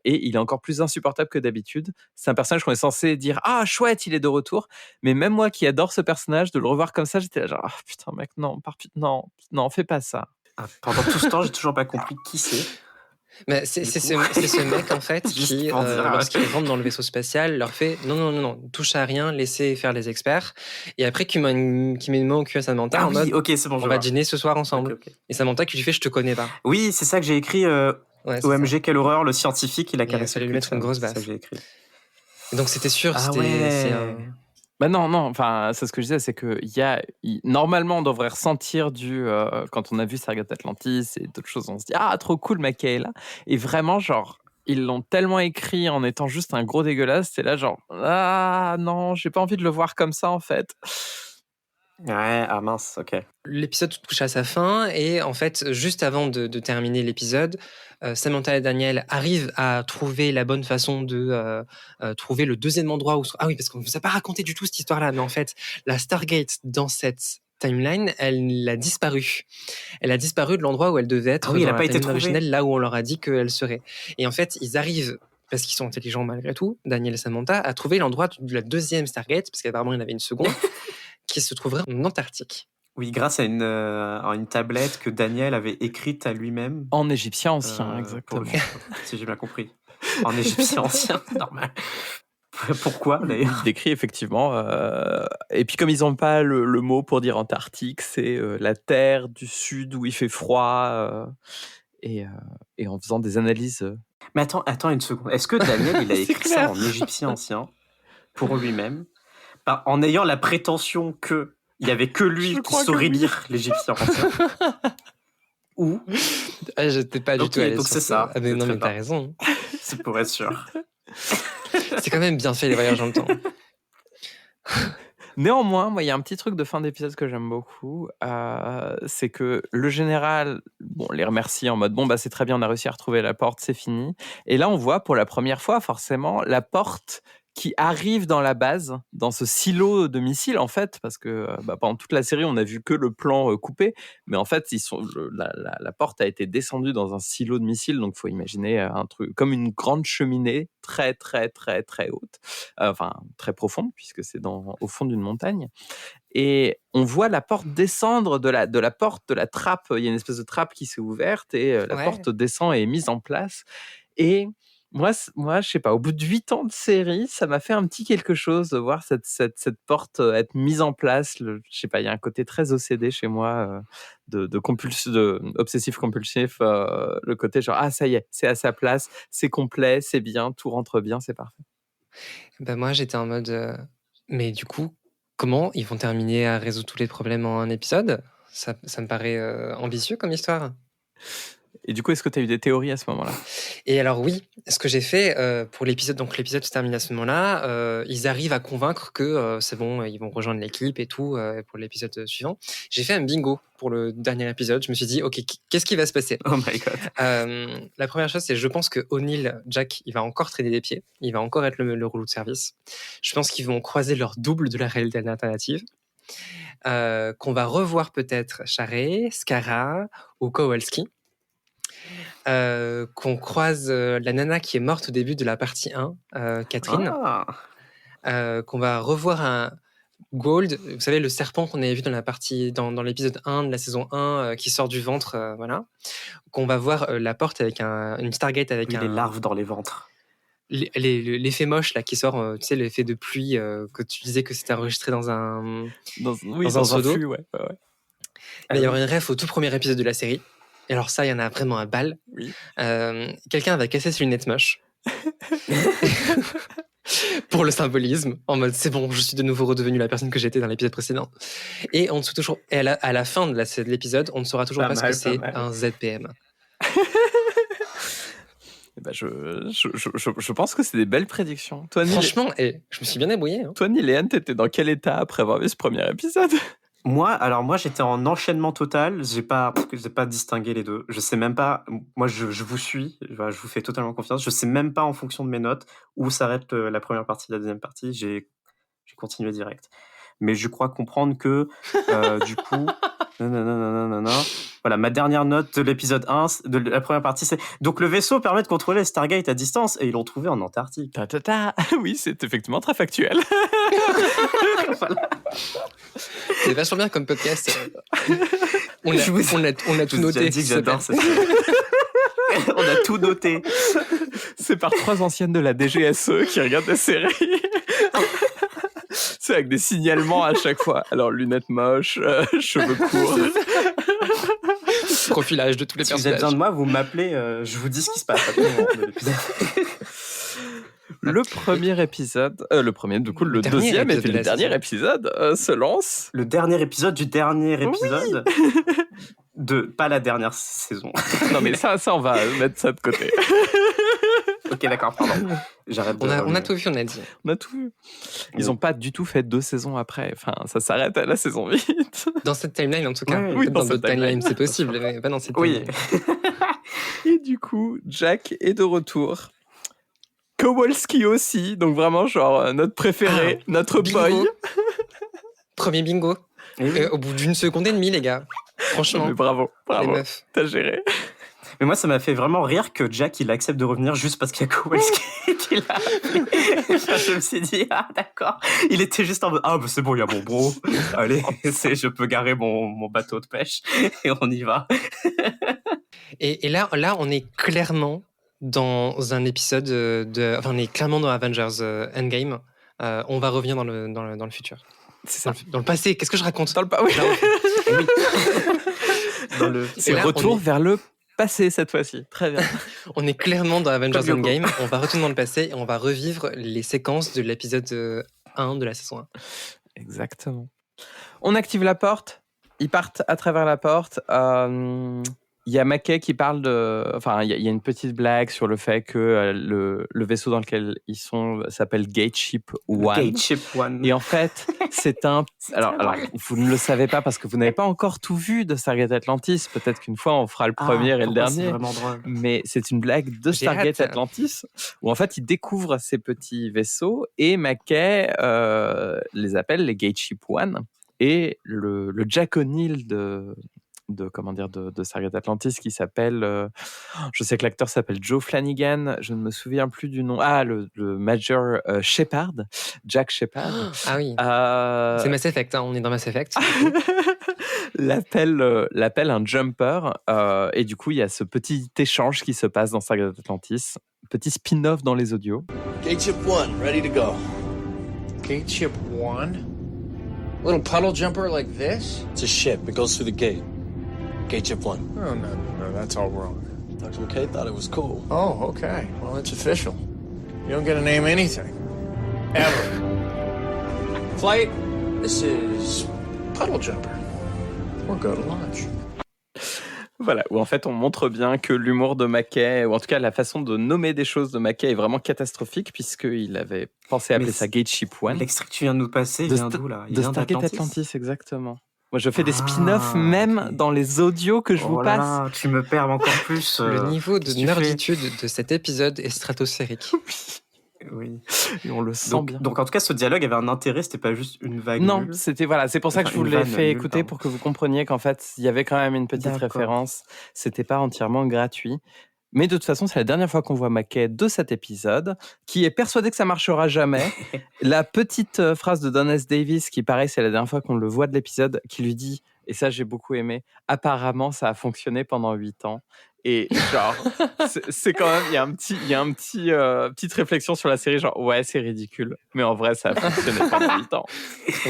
Et il est encore plus insupportable que d'habitude. C'est un personnage qu'on est censé dire « Ah, chouette, il est de retour !» Mais même moi qui adore ce personnage, de le revoir comme ça, j'étais là genre « Ah, putain mec, non, fais pas ça. » Pendant tout ce temps, j'ai toujours pas compris qui c'est. Mais c'est ce mec, en fait, Juste qui, pour dire, lorsqu'il rentre dans le vaisseau spatial, leur fait non, touche à rien, laissez faire les experts. Et après, qui met une main au cul à Samantha Ah en mode oui, ok, c'est bon, je on va vois. dîner ce soir ensemble. Ok, ok. Et Samantha qui lui fait je te connais pas. Oui, c'est ça que j'ai écrit. Ouais, c'est ça. OMG, quelle horreur, le scientifique, il a Il a caressé fallu le lui cul mettre de une grosse ça. C'est ça baffe. que j'ai écrit. Et donc c'était sûr, Ah c'est ouais. Bah non, enfin, c'est ce que je disais, c'est que normalement, on devrait ressentir quand on a vu Stargate Atlantis et d'autres choses, on se dit « Ah, trop cool, McKay est là !» Et vraiment, genre, ils l'ont tellement écrit en étant juste un gros dégueulasse, c'est là genre « Ah non, j'ai pas envie de le voir comme ça, en fait. » Ouais, ah mince, ok. L'épisode touche à sa fin et en fait, juste avant de terminer l'épisode, Samantha et Daniel arrivent à trouver la bonne façon de trouver le deuxième endroit où... Ah oui, parce qu'on ne vous a pas raconté du tout cette histoire-là, mais en fait, la Stargate dans cette timeline, elle a disparu. Elle a disparu de l'endroit où elle devait être Ah oui, elle dans a la pas été timeline trouvée. originelle, là où on leur a dit qu'elle serait. Et en fait, ils arrivent, parce qu'ils sont intelligents malgré tout, Daniel et Samantha, à trouver l'endroit de la deuxième Stargate, parce qu'apparemment il y en avait une seconde, qui se trouverait en Antarctique. Oui, grâce à une tablette que Daniel avait écrite à lui-même. En égyptien ancien, exactement. Si j'ai bien compris. En égyptien ancien, normal. Pourquoi d'ailleurs? Il décrit effectivement. Et puis comme ils n'ont pas le mot pour dire Antarctique, c'est la terre du sud où il fait froid. Et en faisant des analyses. Mais attends une seconde. Est-ce que Daniel, il a écrit ça en égyptien ancien pour lui-même, en ayant la prétention que il y avait que lui qui saurait lire l'égyptien ancien? Ou j'étais pas du tout allé donc sur c'est ça. Ah, mais non, mais pas. t'as raison. C'est pour être sûr. C'est quand même bien fait les voyages dans le temps. Néanmoins, moi, il y a un petit truc de fin d'épisode que j'aime beaucoup, c'est que le général, les remercie en mode c'est très bien, on a réussi à retrouver la porte, c'est fini. Et là, on voit pour la première fois, forcément, la porte qui arrive dans la base, dans ce silo de missiles, en fait, parce que pendant toute la série, on n'a vu que le plan coupé, mais en fait, la porte a été descendue dans un silo de missiles, donc il faut imaginer un truc comme une grande cheminée, très, très, très, très haute, très profonde, puisque c'est au fond d'une montagne. Et on voit la porte descendre de la porte, de la trappe, il y a une espèce de trappe qui s'est ouverte, et la porte descend et est mise en place, et Moi, je sais pas, au bout de 8 ans de série, ça m'a fait un petit quelque chose de voir cette porte être mise en place. Je sais pas, il y a un côté très OCD chez moi, de obsessif-compulsif. Le côté genre, ah, ça y est, c'est à sa place, c'est complet, c'est bien, tout rentre bien, c'est parfait. Bah, moi, j'étais en mode, mais du coup, comment ils vont terminer à résoudre tous les problèmes en un épisode? Ça me paraît ambitieux comme histoire. Et du coup, est-ce que tu as eu des théories à ce moment-là? Et alors oui, ce que j'ai fait pour l'épisode, donc l'épisode se termine à ce moment-là, ils arrivent à convaincre que c'est bon, ils vont rejoindre l'équipe et tout pour l'épisode suivant. J'ai fait un bingo pour le dernier épisode. Je me suis dit, ok, qu'est-ce qui va se passer? Oh my god. La première chose, c'est je pense que O'Neill, Jack, il va encore traîner des pieds. Il va encore être le relou de service. Je pense qu'ils vont croiser leur double de la réalité alternative. Qu'on va revoir peut-être Charé, Skara ou Kowalski. Qu'on croise la nana qui est morte au début de la partie 1, Catherine. Qu'on va revoir un Gold, vous savez, le serpent qu'on avait vu dans l'épisode 1 de la saison 1 qui sort du ventre, voilà. Qu'on va voir la porte avec une Stargate avec les larves dans les ventres. L'effet moche là qui sort, tu sais, l'effet de pluie que tu disais que c'était enregistré dans un pseudo. Flux, ouais. Il y aura une ref au tout premier épisode de la série. Et alors ça, il y en a vraiment à balle. Oui. Quelqu'un va casser ses lunettes moches. Pour le symbolisme, en mode c'est bon, je suis de nouveau redevenu la personne que j'étais dans l'épisode précédent. Et on ne sait toujours, et à la fin de l'épisode, on ne saura toujours pas ce que c'est un ZPM. Je pense que c'est des belles prédictions. Toi, franchement, je me suis bien débrouillé. Hein. Toi, Niléane, t'étais dans quel état après avoir vu ce premier épisode? Moi, j'étais en enchaînement total. J'ai pas distingué les deux. Je sais même pas. Moi, je vous suis. Je vous fais totalement confiance. Je sais même pas en fonction de mes notes où s'arrête la première partie, la deuxième partie. J'ai continué direct. Mais je crois comprendre que du coup, voilà, ma dernière note de l'épisode 1 de la première partie, c'est donc le vaisseau permet de contrôler Stargate à distance et ils l'ont trouvé en Antarctique. Oui, c'est effectivement très factuel. Voilà. C'est vachement bien comme podcast. On a tout noté. Dit que j'adore cette on a tout noté. C'est par 3 anciennes de la DGSE qui regardent la série. C'est avec des signalements à chaque fois. Alors, lunettes moches, cheveux courts. Profilage de tous les personnages. Si vous avez besoin de moi, vous m'appelez, je vous dis ce qui se passe. Le premier épisode, le deuxième et puis le dernier épisode se lance. Le dernier épisode du dernier épisode pas la dernière saison. Non mais ça on va mettre ça de côté. Ok, d'accord, pardon. J'arrête de... On a tout vu, on a dit. On a tout vu. Ils n'ont pas du tout fait 2 saisons après. Enfin, ça s'arrête à la saison 8. Dans cette timeline, en tout cas. Oui, dans d'autres timelines, c'est possible, mais pas dans cette timeline. Et du coup, Jack est de retour. Kowalski aussi. Donc vraiment, genre, notre préféré, notre bingo. boy. Premier bingo. Au bout d'une seconde et demie, les gars. Franchement. Mais bravo. Les meufs. T'as géré. Mais moi, ça m'a fait vraiment rire que Jack, il accepte de revenir juste parce qu'il y a Kowalski qui l'a appelé. Je me suis dit, ah d'accord. Il était juste en mode, ah bah c'est bon, il y a mon bro. Allez, je peux garer mon bateau de pêche et on y va. Et là, on est clairement dans un épisode on est clairement dans Avengers Endgame. On va revenir dans le futur. C'est ça. Dans le passé. Qu'est-ce que je raconte? Oui. C'est retour vers le passé cette fois-ci. Très bien. On est clairement dans Avengers Endgame. On va retourner dans le passé et on va revivre les séquences de l'épisode 1 de la saison 1. Exactement. On active la porte. Ils partent à travers la porte. Il y a Mackay qui parle de... Enfin, il y a une petite blague sur le fait que le vaisseau dans lequel ils sont s'appelle Gateship One. Gateship One. Et en fait, c'est un... Alors, vous ne le savez pas parce que vous n'avez pas encore tout vu de Stargate Atlantis. Peut-être qu'une fois, on fera le premier et le dernier. C'est vraiment drôle. Mais c'est une blague de Stargate Atlantis où en fait, ils découvrent ces petits vaisseaux et Mackay les appelle les Gateship One. Et le Jack O'Neill de Stargate Atlantis qui s'appelle je sais que l'acteur s'appelle Joe Flanagan, je ne me souviens plus du nom. Le Major Shepard, Jack Shepard. Ah oui. C'est Mass Effect, on est dans Mass Effect. l'appelle un jumper et du coup il y a ce petit échange qui se passe dans Stargate Atlantis petit spin-off dans les audios. Gate chip 1, ready to go. Gate chip 1? Little puddle jumper like this? It's a ship. It goes through the gate. Gate chip 1. Oh, no, that's all wrong. Dr. McKay thought it was cool. Oh, okay. Well, it's official. You don't get to name anything. Ever. Flight, this is puddle jumper. We'll go to lunch. Voilà, où en fait on montre bien que l'humour de Mackay, ou en tout cas la façon de nommer des choses de Mackay est vraiment catastrophique, puisqu'il avait pensé appeler ça Gate Ship One. L'extrait que tu viens de nous passer, il vient d'où là? Il De vient Stargate Atlantis, exactement. Moi je fais des spin-offs même ok. dans les audios que je vous là passe. là, tu me perds encore plus. Le niveau de qu'est-ce que tu fais? nerditude de cet épisode est stratosphérique. Oui. Et on le sent Donc, bien. donc en tout cas, ce dialogue avait un intérêt, c'était pas juste une vague Non, nulle. c'était voilà, c'est pour ça que Enfin, je vous une l'ai vanne fait nulle, écouter pardon. pour que vous compreniez qu'en fait, il y avait quand même une petite D'accord. référence. C'était pas entièrement gratuit. Mais de toute façon, c'est la dernière fois qu'on voit Mackay de cet épisode, qui est persuadé que ça marchera jamais. La petite phrase de Don S. Davis, qui pareil, c'est la dernière fois qu'on le voit de l'épisode, qui lui dit, et ça j'ai beaucoup aimé, apparemment ça a fonctionné pendant 8 ans. Et genre, c'est quand même, il y a un petite réflexion sur la série, genre ouais c'est ridicule, mais en vrai ça a fonctionné pendant 8 ans.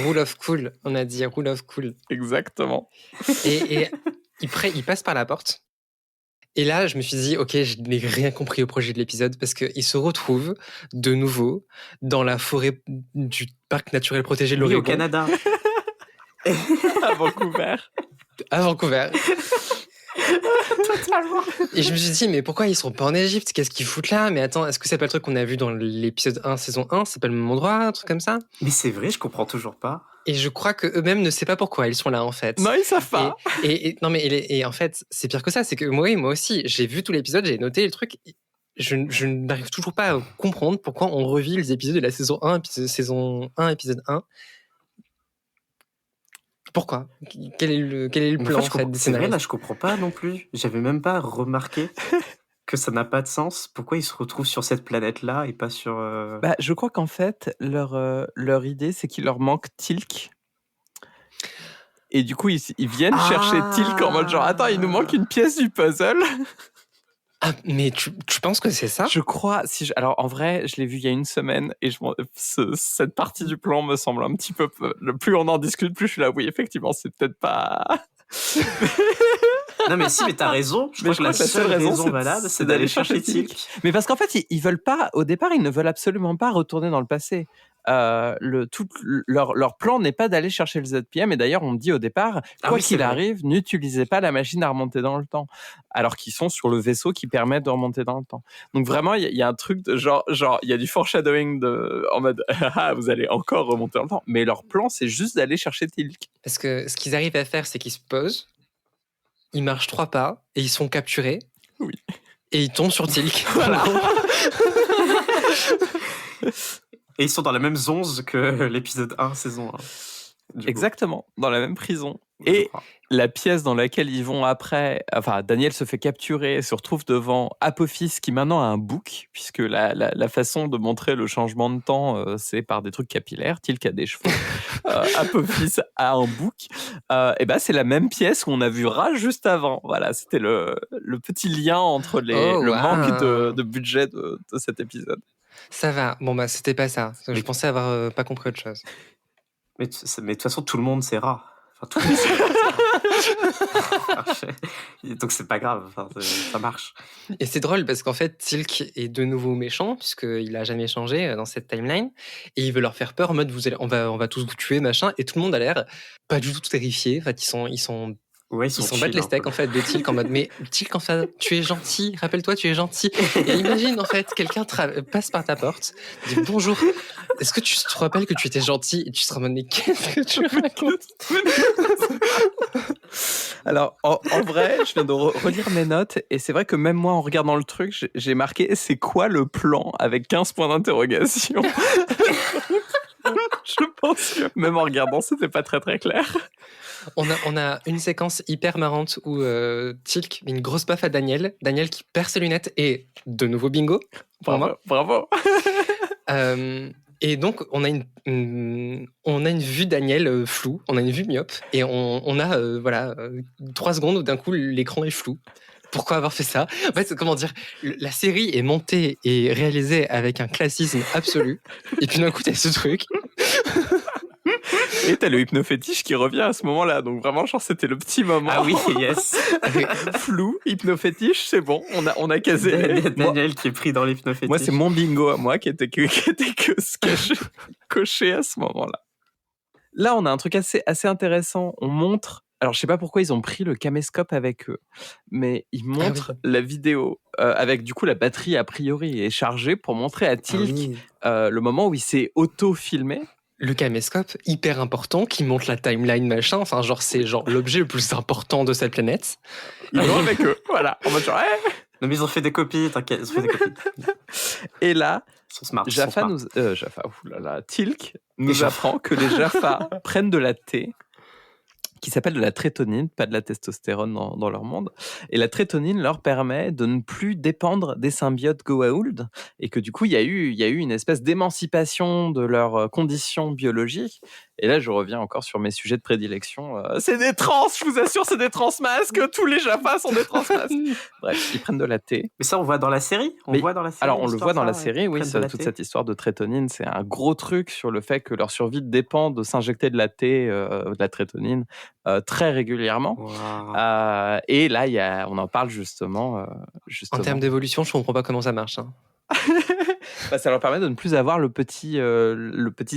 Rule of cool, on a dit rule of cool. Exactement. Et il passe par la porte. Et là, je me suis dit, ok, je n'ai rien compris au projet de l'épisode parce qu'il se retrouve de nouveau dans la forêt du parc naturel protégé de Oui, l'Oregon. au Canada. À Vancouver. À Vancouver. Totalement. Et je me suis dit, mais pourquoi ils sont pas en Égypte? Qu'est-ce qu'ils foutent là? Mais attends, est-ce que c'est pas le truc qu'on a vu dans l'épisode 1, saison 1? C'est pas le même endroit, un truc comme ça? Mais c'est vrai, je comprends toujours pas. Et je crois qu'eux-mêmes ne savent pas pourquoi ils sont là, en fait. Non, ils savent pas. Non, mais et en fait, c'est pire que ça. C'est que moi aussi, j'ai vu tout l'épisode, j'ai noté le truc. Je n'arrive toujours pas à comprendre pourquoi on revit les épisodes de la saison 1, épisode 1. Pourquoi? Quel est le Mais plan, en fait, des c'est vrai, là, scénaristes? je comprends pas non plus. J'avais même pas remarqué que ça n'a pas de sens. Pourquoi ils se retrouvent sur cette planète-là et pas sur... Bah, je crois qu'en fait, leur idée, c'est qu'il leur manque Tilk. Et du coup, ils viennent chercher Tilk en mode genre, attends, il nous manque une pièce du puzzle. Ah, mais tu penses que c'est ça? Je crois, alors en vrai, je l'ai vu il y a une semaine et cette partie du plan me semble un petit peu... Le plus on en discute, plus je suis là, oui, effectivement, c'est peut-être pas... Non mais si, mais t'as raison. Je crois que la seule raison valable, c'est d'aller chercher Tilk. Mais parce qu'en fait, ils veulent pas, au départ, ils ne veulent absolument pas retourner dans le passé. Leur plan n'est pas d'aller chercher le ZPM, et d'ailleurs on dit au départ, quoi qu'il arrive, n'utilisez pas la machine à remonter dans le temps, alors qu'ils sont sur le vaisseau qui permet de remonter dans le temps. Donc vraiment il y a un truc de genre il y a du foreshadowing en mode vous allez encore remonter dans le temps, mais leur plan c'est juste d'aller chercher Tilk. Parce que ce qu'ils arrivent à faire, c'est qu'ils se posent, ils marchent 3 pas et ils sont capturés. Oui. Et ils tombent sur Tilk. Voilà. Et ils sont dans la même zone que l'épisode 1, saison 1. Exactement, dans la même prison. Et la pièce dans laquelle ils vont après, enfin Daniel se fait capturer, se retrouve devant Apophis qui maintenant a un bouc, puisque la façon de montrer le changement de temps, c'est par des trucs capillaires. Tilk a des cheveux, Apophis a un bouc. Et ben c'est la même pièce qu'on a vu Ra juste avant. Voilà, c'était le petit lien entre le manque de budget de cet épisode. Ça va. Bon bah c'était pas ça. Je pensais avoir pas compris autre chose. Mais de toute façon, tout le monde c'est Ra. Enfin, tout le monde c'est donc c'est pas grave, enfin, ça marche. Et c'est drôle parce qu'en fait, Tilk est de nouveau méchant puisqu'il a jamais changé dans cette timeline et il veut leur faire peur en mode on va tous vous tuer machin, et tout le monde a l'air pas du tout terrifié. En fait, ils sont battent les steaks en fait de Tilk en mode mais Tilk, enfin tu es gentil, rappelle-toi tu es gentil. Et imagine en fait quelqu'un passe par ta porte, dit bonjour, est-ce que tu te rappelles que tu étais gentil, et tu te ramènes mais qu'est-ce que tu racontes? Alors en vrai, je viens de relire mes notes et c'est vrai que même moi en regardant le truc, j'ai marqué c'est quoi le plan avec 15 points d'interrogation. Je pense que même en regardant, c'était pas très très clair. On a une séquence hyper marrante où Tilk met une grosse baffe à Daniel qui perd ses lunettes et de nouveau bingo. Bravo. Et donc on a une vue Daniel floue, on a une vue myope et on a 3 secondes où d'un coup l'écran est flou. pourquoi avoir fait ça? En fait, comment dire, la série est montée et réalisée avec un classisme absolu. Et puis d'un coup, t'as ce truc. Et t'as le hypnofétiche qui revient à ce moment-là. Donc vraiment, genre, c'était le petit moment. Ah oui, yes. Flou, hypnofétiche, c'est bon, on a casé. Daniel qui est pris dans l'hypnofétiche. Moi, c'est mon bingo à moi qui était coché à ce moment-là. Là, on a un truc assez intéressant. On montre... Alors, je sais pas pourquoi ils ont pris le caméscope avec eux, mais ils montrent la vidéo avec, du coup, la batterie, a priori, est chargée pour montrer à Teal'c le moment où il s'est auto-filmé. Le caméscope, hyper important, qui montre la timeline, machin. Enfin, genre, c'est genre l'objet le plus important de cette planète. Ils vont avec eux, voilà. En mode genre, Non, mais ils ont fait des copies, t'inquiète, ils ont fait des copies. Et là, ils sont smart. Teal'c nous apprend que les Jaffa prennent de la thé qui s'appelle de la trétonine, pas de la testostérone dans leur monde. Et la trétonine leur permet de ne plus dépendre des symbiotes Goa'uld, et que du coup, il y a eu une espèce d'émancipation de leurs conditions biologiques. Et là, je reviens encore sur mes sujets de prédilection. C'est des trans, je vous assure, c'est des transmasques. Tous les Jaffa sont des transmasques. Bref, ils prennent de la thé. Mais ça, on voit dans la série. Alors, on le voit dans la série, oui. Toute cette histoire de trétonine, c'est un gros truc sur le fait que leur survie dépend de s'injecter de la thé, de la trétonine, très régulièrement. Wow. Et là, on en parle justement. En termes d'évolution, je comprends pas comment ça marche. Hein. Ça leur permet de ne plus avoir le petit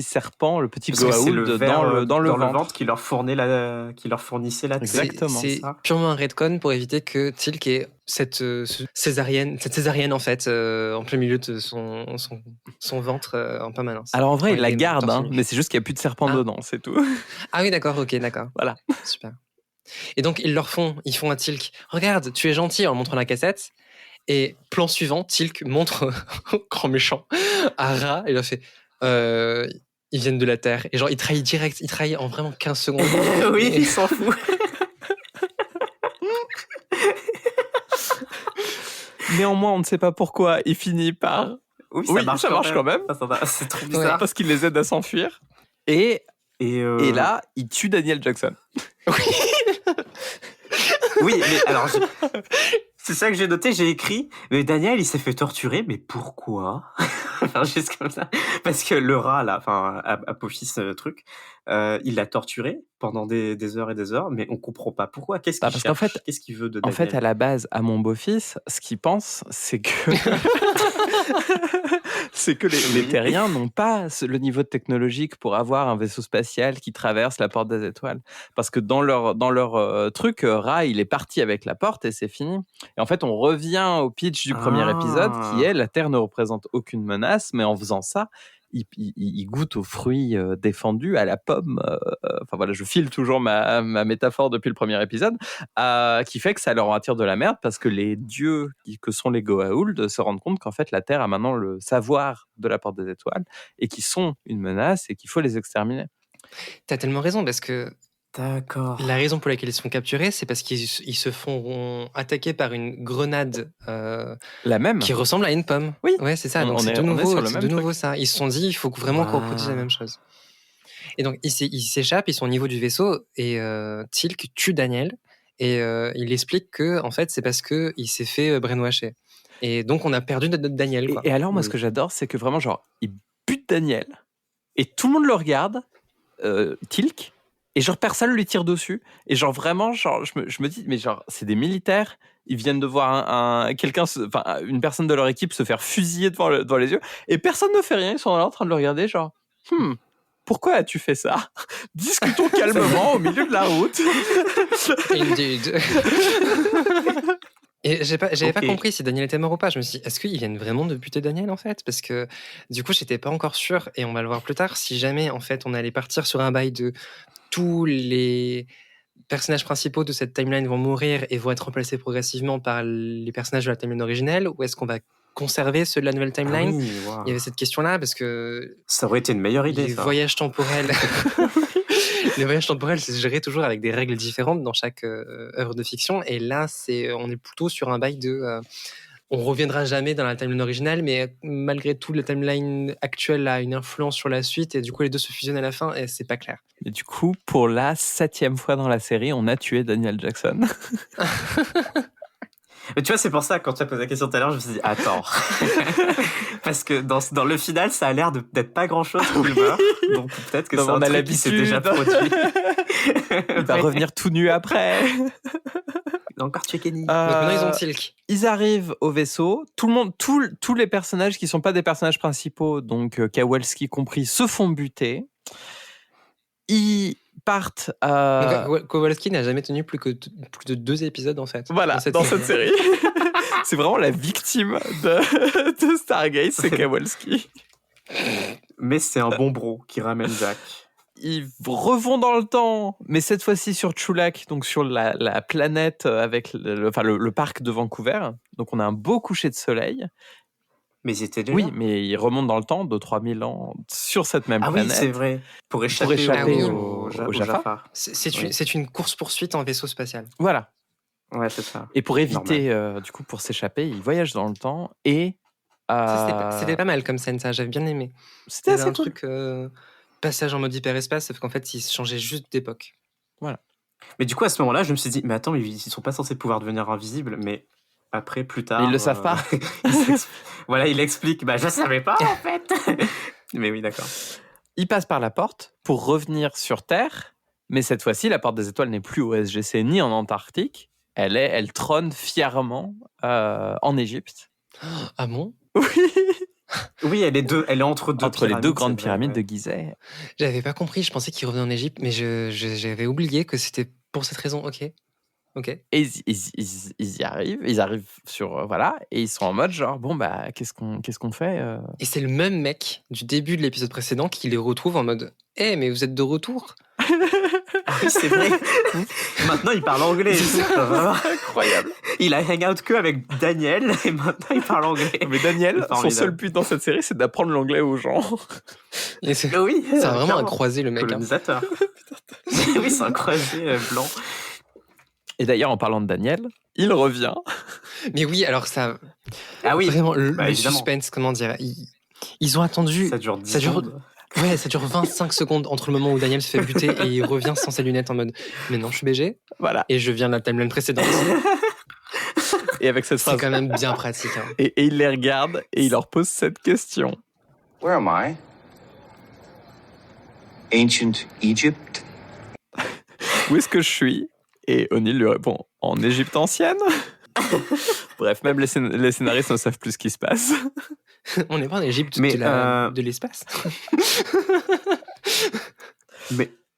serpent, le petit Goa'uld dans le ventre qui leur fournissait la thé. Exactement. C'est purement un retcon pour éviter que Teal'c ait cette césarienne en fait en plein milieu de son ventre en permanence. Alors en vrai, il la garde, hein, mais c'est juste qu'il n'y a plus de serpent dedans, c'est tout. Ah oui, d'accord. Voilà. Super. Et donc ils font à Teal'c, regarde, tu es gentil, en montrant la cassette. Et plan suivant, Teal'c montre au grand méchant à Ra, et il a fait ils viennent de la Terre. Et genre, il trahit direct, il trahit en vraiment 15 secondes. Oui, il s'en fout. Néanmoins, on ne sait pas pourquoi il finit par... Oui, ça marche quand même. C'est trop bizarre. Parce qu'il les aide à s'enfuir. Et là, il tue Daniel Jackson. Oui, mais alors... C'est ça que j'ai noté, j'ai écrit, mais Daniel, il s'est fait torturer, mais pourquoi? Enfin, juste comme ça. Parce que le rat, là, enfin, Apophis, truc, il l'a torturé pendant des heures et des heures, mais on comprend pas pourquoi. Qu'est-ce qu'il cherche? Fait, qu'est-ce qu'il veut de Daniel? En fait, à la base, à mon beau-fils, ce qu'il pense, c'est que... c'est que les terriens n'ont pas le niveau technologique pour avoir un vaisseau spatial qui traverse la porte des étoiles. Parce que dans leur truc, Ra, il est parti avec la porte et c'est fini. Et en fait, on revient au pitch du premier épisode qui est la Terre ne représente aucune menace, mais en faisant ça, il goûte aux fruits défendus, à la pomme. Enfin voilà, je file toujours ma métaphore depuis le premier épisode, qui fait que ça leur attire de la merde parce que les dieux que sont les Goa'uld se rendent compte qu'en fait la Terre a maintenant le savoir de la porte des étoiles et qu'ils sont une menace et qu'il faut les exterminer. T'as tellement raison parce que d'accord. La raison pour laquelle ils sont capturés, c'est parce qu'ils se font attaquer par une grenade la même qui ressemble à une pomme. Oui, ouais, c'est ça. Donc c'est de nouveau ça. Ils se sont dit, il faut vraiment qu'on reproduise la même chose. Et donc ils s'échappent, ils sont au niveau du vaisseau et Teal'c tue Daniel et il explique que en fait c'est parce que il s'est fait brainwasher. Et donc on a perdu notre Daniel. Quoi. Et alors moi ce que j'adore, c'est que vraiment genre il bute Daniel et tout le monde le regarde, Teal'c. Et genre, personne lui tire dessus. Et genre, vraiment, genre, je me dis, mais genre, c'est des militaires. Ils viennent de voir une personne de leur équipe se faire fusiller devant les yeux. Et personne ne fait rien. Ils sont là en train de le regarder, genre, pourquoi as-tu fait ça? Discutons calmement au milieu de la route. Indeed. Et j'avais pas compris si Daniel était mort ou pas. Je me suis dit, est-ce qu'ils viennent vraiment de buter Daniel en fait? Parce que du coup, j'étais pas encore sûr, et on va le voir plus tard, si jamais en fait on allait partir sur un bail de tous les personnages principaux de cette timeline vont mourir et vont être remplacés progressivement par les personnages de la timeline originelle, ou est-ce qu'on va conserver ceux de la nouvelle timeline? Il y avait cette question-là parce que ça aurait été une meilleure idée. Les voyages temporels. Les voyages temporels, c'est géré toujours avec des règles différentes dans chaque œuvre de fiction. Et là, on est plutôt sur un bail de... on reviendra jamais dans la timeline originale, mais malgré tout, la timeline actuelle a une influence sur la suite, et du coup, les deux se fusionnent à la fin, et c'est pas clair. Et du coup, pour la 7e fois dans la série, on a tué Daniel Jackson. Mais tu vois, c'est pour ça, quand tu as posé la question tout à l'heure, je me suis dit, attends. Parce que dans le final, ça a l'air d'être pas grand-chose qu'il meurt. Donc peut-être que Non, c'est un on a truc qui s'est l'habitude. déjà produit. Il va revenir tout nu après. Il a encore tué Kenny. Donc maintenant, ils ont Euh, Silk. Ils arrivent au vaisseau. Tout le monde, tous les personnages qui sont pas des personnages principaux, donc Kowalski compris, se font buter. Ils partent. Donc, Kowalski n'a jamais tenu plus de 2 épisodes, en fait. Voilà, dans cette série. C'est vraiment la victime de Stargate, c'est Kowalski. Mais c'est un bon bro qui ramène Jack. Ils revont dans le temps, mais cette fois-ci sur Chulak, donc sur la planète avec le parc de Vancouver. Donc on a un beau coucher de soleil. Mais ils étaient déjà. Oui, mais ils remontent dans le temps de 3000 ans sur cette même planète. Oui, c'est vrai. Pour échapper au Jaffa. Jaffa. C'est une course-poursuite en vaisseau spatial. Voilà. Ouais, c'est ça. Et pour éviter, du coup, pour s'échapper, ils voyagent dans le temps et... C'était pas mal comme scène, ça, j'avais bien aimé. C'était assez un cool. truc, passage en mode hyperespace, sauf qu'en fait, ils se changeaient juste d'époque. Voilà. Mais du coup, à ce moment-là, je me suis dit, mais attends, ils sont pas censés pouvoir devenir invisibles, mais après, plus tard... Mais ils le savent pas. Voilà, il explique, bah je savais pas, en fait. Mais oui, d'accord. Ils passent par la porte pour revenir sur Terre, mais cette fois-ci, la porte des étoiles n'est plus au SGC ni en Antarctique. Elle trône fièrement en Égypte. Ah bon? Oui. Oui, elle est entre deux Entre les deux grandes c'est vrai, pyramides ouais. de Gizeh. J'avais pas compris, je pensais qu'ils revenaient en Égypte, mais j'avais oublié que c'était pour cette raison. Ok. Et ils y arrivent, ils arrivent sur voilà, et ils sont en mode genre bon bah qu'est-ce qu'on fait Et c'est le même mec du début de l'épisode précédent qui les retrouve en mode mais vous êtes de retour? Ah oui, c'est vrai. Maintenant, il parle anglais. C'est Vraiment. incroyable. Il a hang out que avec Daniel et maintenant il parle anglais. Mais Daniel, C'est son formidable. seul but dans cette série, c'est d'apprendre l'anglais aux gens. Et c'est Mais oui, c'est vraiment un clairement. croisé le mec. Hein. Colonisateur. Oui, c'est un croisé blanc. Et d'ailleurs, en parlant de Daniel, il revient. Mais oui, alors ça. Ah oui, Vraiment, le évidemment. suspense, comment dire. Ils ont attendu. Ça dure 10 Ça dure- secondes. Ouais, ça dure 25 secondes entre le moment où Daniel se fait buter et il revient sans ses lunettes en mode mais non, je suis BG Voilà. et je viens de la timeline précédente. Et avec cette C'est phrase. quand même bien pratique. Hein. Et il les regarde et il leur pose cette question. Where am I? Ancient Egypt? Où est-ce que je suis? Et O'Neill lui répond en Égypte ancienne. Bref, même les scénaristes ne savent plus ce qui se passe. On n'est pas en Égypte Mais, de l'espace.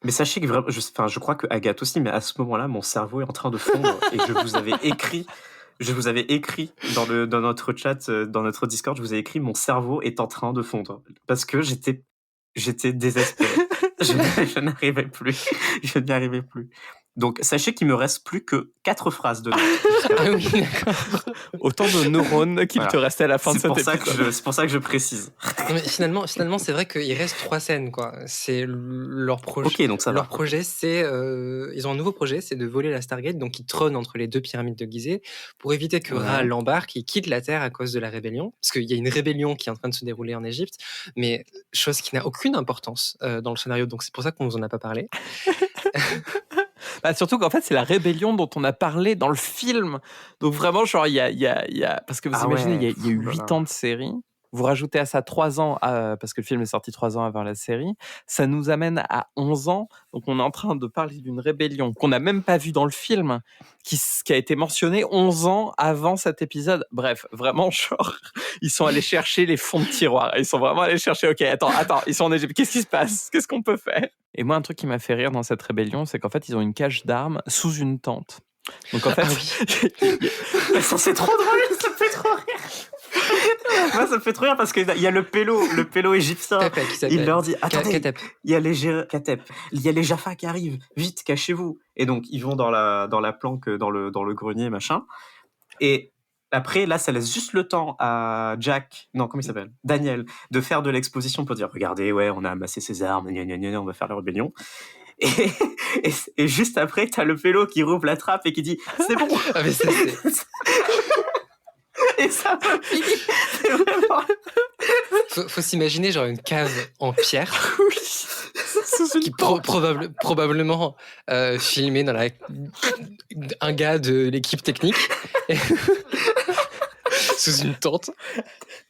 Mais sachez que vraiment, je crois que Agathe aussi, mais à ce moment-là, mon cerveau est en train de fondre et je vous avais écrit dans notre chat, dans notre Discord, je vous ai écrit mon cerveau est en train de fondre parce que j'étais désespéré. Je n'arrivais plus. Je n'y arrivais plus. Donc, sachez qu'il me reste plus que 4 phrases de Ah oui, d'accord. Autant de neurones qu'il Voilà. te restait à la fin de C'est cet pour épisode. c'est pour ça que je précise. Non, mais finalement, c'est vrai qu'il reste 3 scènes, quoi. C'est leur projet. Ok, donc ça va. Leur projet, c'est ils ont un nouveau projet, c'est de voler la Stargate, donc ils trônent entre les 2 pyramides de Gizeh pour éviter que Ouais. Ra l'embarque, il quitte la Terre à cause de la rébellion, parce qu'il y a une rébellion qui est en train de se dérouler en Égypte, mais chose qui n'a aucune importance dans le scénario, donc c'est pour ça qu'on vous en a pas parlé. Bah, surtout qu'en fait, c'est la rébellion dont on a parlé dans le film. Donc vraiment, genre, il y a... Parce que vous Ah imaginez, ouais. il y a eu Oh là 8 là. ans de série. Vous rajoutez à ça 3 ans, parce que le film est sorti 3 ans avant la série. Ça nous amène à 11 ans. Donc on est en train de parler d'une rébellion qu'on n'a même pas vue dans le film, qui a été mentionnée 11 ans avant cet épisode. Bref, vraiment, genre, ils sont allés chercher les fonds de tiroir. Ils sont vraiment allés chercher, ok, attends, ils sont en Égypte. Qu'est-ce qui se passe? Qu'est-ce qu'on peut faire? Et moi, un truc qui m'a fait rire dans cette rébellion, c'est qu'en fait, ils ont une cache d'armes sous une tente. Donc en fait, Ah oui. Ça, c'est trop drôle, ça me fait trop rire. Moi, ça me fait trop rire parce qu'il y a le pélo égyptien. Katep, qui s'appelle. Il leur dit attendez, Katep. il y a les Jaffa qui arrivent, vite, cachez-vous. Et donc ils vont dans la planque, dans le grenier, machin. Et après, là, ça laisse juste le temps à Jack, non, comment il s'appelle, Daniel, de faire de l'exposition pour dire regardez, ouais, on a amassé ces armes, gna, gna, gna, on va faire la rébellion. Et juste après, t'as le pélo qui rouvre la trappe et qui dit c'est bon. Ah, mais c'est... Et ça va finir. C'est vraiment. Faut s'imaginer genre une cave en pierre qui probablement filmé dans un gars de l'équipe technique sous une tente.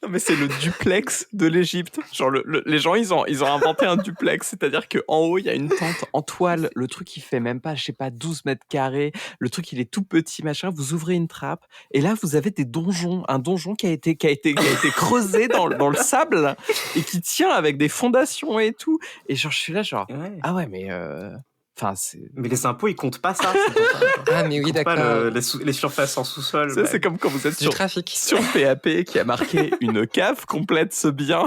Non, mais c'est le duplex de l'Égypte. Genre, les gens, ils ont inventé un duplex. C'est-à-dire qu'en haut, il y a une tente en toile. Le truc, il fait même pas, je sais pas, 12 mètres carrés. Le truc, il est tout petit, machin. Vous ouvrez une trappe. Et là, vous avez des donjons. Un donjon qui a été creusé dans le sable et qui tient avec des fondations et tout. Et genre, je suis là, genre, Ouais. ah ouais, mais... Enfin, Mais les impôts, ils comptent pas ça. C'est pour ça, genre. Ah, mais oui, Ils comptent pas d'accord. les surfaces en sous-sol. ça, c'est comme quand vous êtes Du trafic. sur PAP qui a marqué une cave complète ce bien.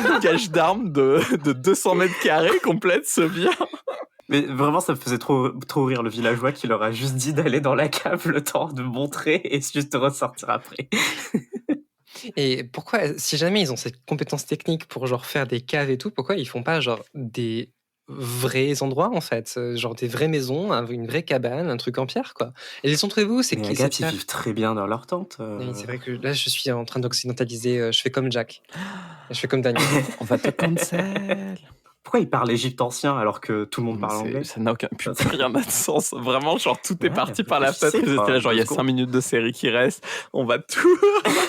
Une cache d'armes de 200 mètres carrés complète ce bien. Mais vraiment, ça me faisait trop rire le villageois qui leur a juste dit d'aller dans la cave le temps de montrer et juste de ressortir après. Et pourquoi, si jamais ils ont cette compétence technique pour genre faire des caves et tout, pourquoi ils font pas genre des vrais endroits en fait, genre des vraies maisons, une vraie cabane, un truc en pierre quoi. Et les trouvez-vous, c'est Mais qui Agathe, cette ils pierre? vivent très bien dans leur tente. Oui, c'est vrai que là je suis en train d'occidentaliser, je fais comme Jack. Je fais comme Daniel. On va te cancel. Pourquoi ils parlent égyptien alors que tout le monde parle anglais? Ça n'a plus rien de sens. Vraiment, genre, tout est Ouais, parti par la fenêtre. réfléchissez, J'étais là, genre, il y a 2 5 minutes de série qui restent. On va tout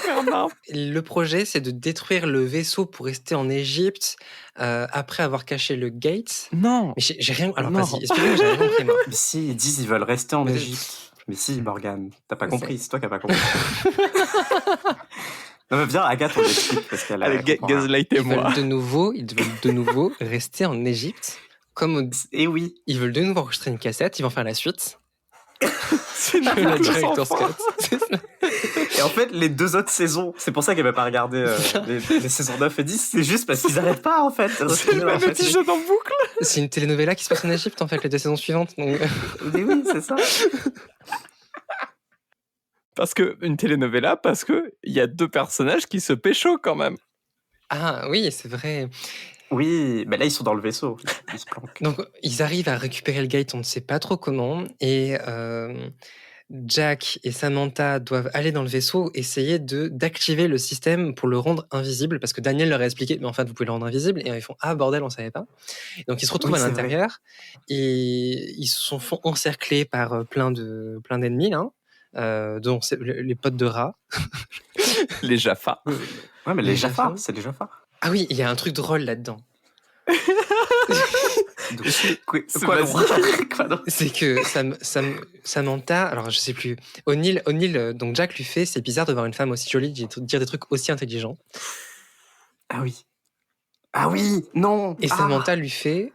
faire n'importe. Le projet, c'est de détruire le vaisseau pour rester en Égypte après avoir caché le gate. Non. Mais j'ai rien. Alors Non. vas-y, explique-moi, j'ai rien compris moi. Mais si, ils disent ils veulent rester en Mais- Égypte. Mais si, Morgane, t'as pas Mais compris, c'est toi qui as pas compris. Non mais viens, Agathe, on l'explique parce qu'elle Allez, comprend rien. gaslightez-moi. Ils veulent de nouveau rester en Égypte. Et oui. Ils veulent de nouveau enregistrer une cassette, ils vont faire la suite. C'est une La boucle sans director's fin. cut. Et en fait, les 2 autres saisons, c'est pour ça qu'elle va pas regarder les saisons 9 et 10, c'est juste parce qu'ils arrêtent pas en fait. C'est le même épisode en boucle. C'est une telenovela qui se passe en Égypte en fait, les 2 saisons suivantes. Donc... Mais oui, c'est ça. Parce que une telenovela, parce que il y a 2 personnages qui se pécho quand même. Ah oui, c'est vrai. Oui, mais là ils sont dans le vaisseau, ils se planquent. Donc ils arrivent à récupérer le gate, on ne sait pas trop comment. Et Jack et Samantha doivent aller dans le vaisseau, essayer d'activer le système pour le rendre invisible, parce que Daniel leur a expliqué, mais en fait vous pouvez le rendre invisible, et ils font ah bordel, on savait pas. Et donc ils se retrouvent Oui, à c'est l'intérieur, et ils se font encercler par plein d'ennemis, là, dont les potes de rats. Les Jaffa. Ouais, mais les Les Jaffa, Jaffa. c'est les Jaffa. Ah oui, il y a un truc drôle là-dedans. Donc, quoi Vas-y. Quoi donc C'est que Samantha, alors je sais plus, O'Neill, donc Jack lui fait, c'est bizarre de voir une femme aussi jolie dire des trucs aussi intelligents. Ah oui. Ah oui, non. Et Samantha lui fait,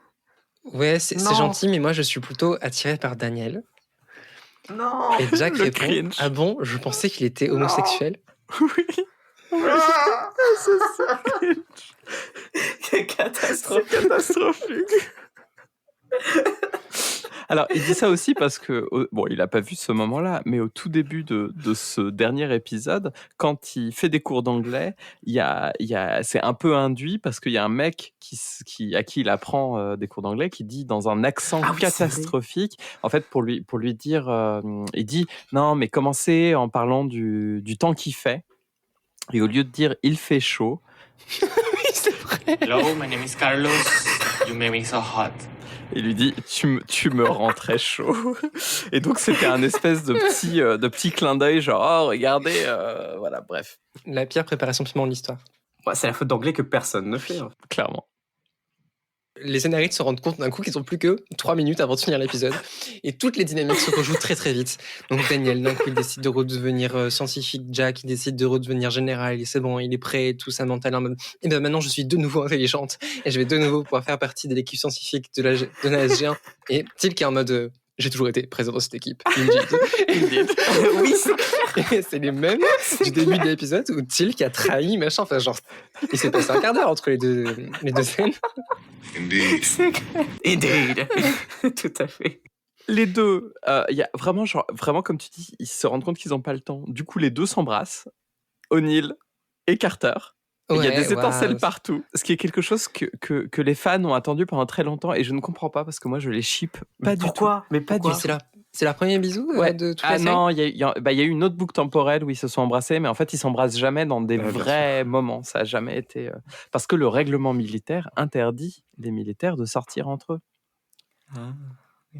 ouais, c'est Non. gentil, mais moi je suis plutôt attirée par Daniel. Non. Et Jack Le répond, cringe. ah bon, je pensais qu'il était homosexuel. Oui. Ah, Quelle catastrophe. C'est catastrophique. Alors, il dit ça aussi parce que, bon, il n'a pas vu ce moment-là, mais au tout début de ce dernier épisode, quand il fait des cours d'anglais, c'est un peu induit parce qu'il y a un mec à qui il apprend des cours d'anglais qui dit dans un accent Ah oui, c'est catastrophique, en fait, pour lui dire, il dit non, mais commencez en parlant du temps qu'il fait. Et au lieu de dire il fait chaud, Oui, c'est vrai. Hello, my name is Carlos. You make me so hot. il lui dit tu me rends très chaud. Et donc c'était un espèce de petit clin d'œil genre oh regardez voilà bref La pire préparation piment de l'histoire. Ouais, c'est la faute d'anglais que personne ne fait. clairement. Les scénaristes se rendent compte d'un coup qu'ils ont plus que 3 minutes avant de finir l'épisode. Et toutes les dynamiques se rejouent très très vite. Donc Daniel, d'un coup, il décide de redevenir scientifique. Jack, il décide de redevenir général. Et c'est bon, il est prêt. Tout ça, mental en mode. Et bien maintenant, je suis de nouveau intelligente. Et je vais de nouveau pouvoir faire partie de l'équipe scientifique de la SG1. Et Teal qui est en mode. J'ai toujours été présent dans cette équipe. Indeed. Oui, c'est Et c'est les mêmes du début de l'épisode où Teal qui a trahi, machin. Enfin, genre, il s'est passé un quart d'heure entre les deux scènes. Indeed. Indeed. Tout à fait. Les deux, il y a vraiment comme tu dis, ils se rendent compte qu'ils n'ont pas le temps. Du coup, les deux s'embrassent, O'Neill et Carter. Et il y a des étincelles partout. Ce qui est quelque chose que les fans ont attendu pendant très longtemps et je ne comprends pas parce que moi je les ship pas du tout. Pourquoi? Mais Pas pourquoi? du tout. C'est leur premier bisou de toute la Ah série. non, il y a eu une autre boucle temporelle où ils se sont embrassés, mais en fait, ils s'embrassent jamais dans des vrais moments. Ça n'a jamais été... Parce que le règlement militaire interdit les militaires de sortir entre eux. Ah,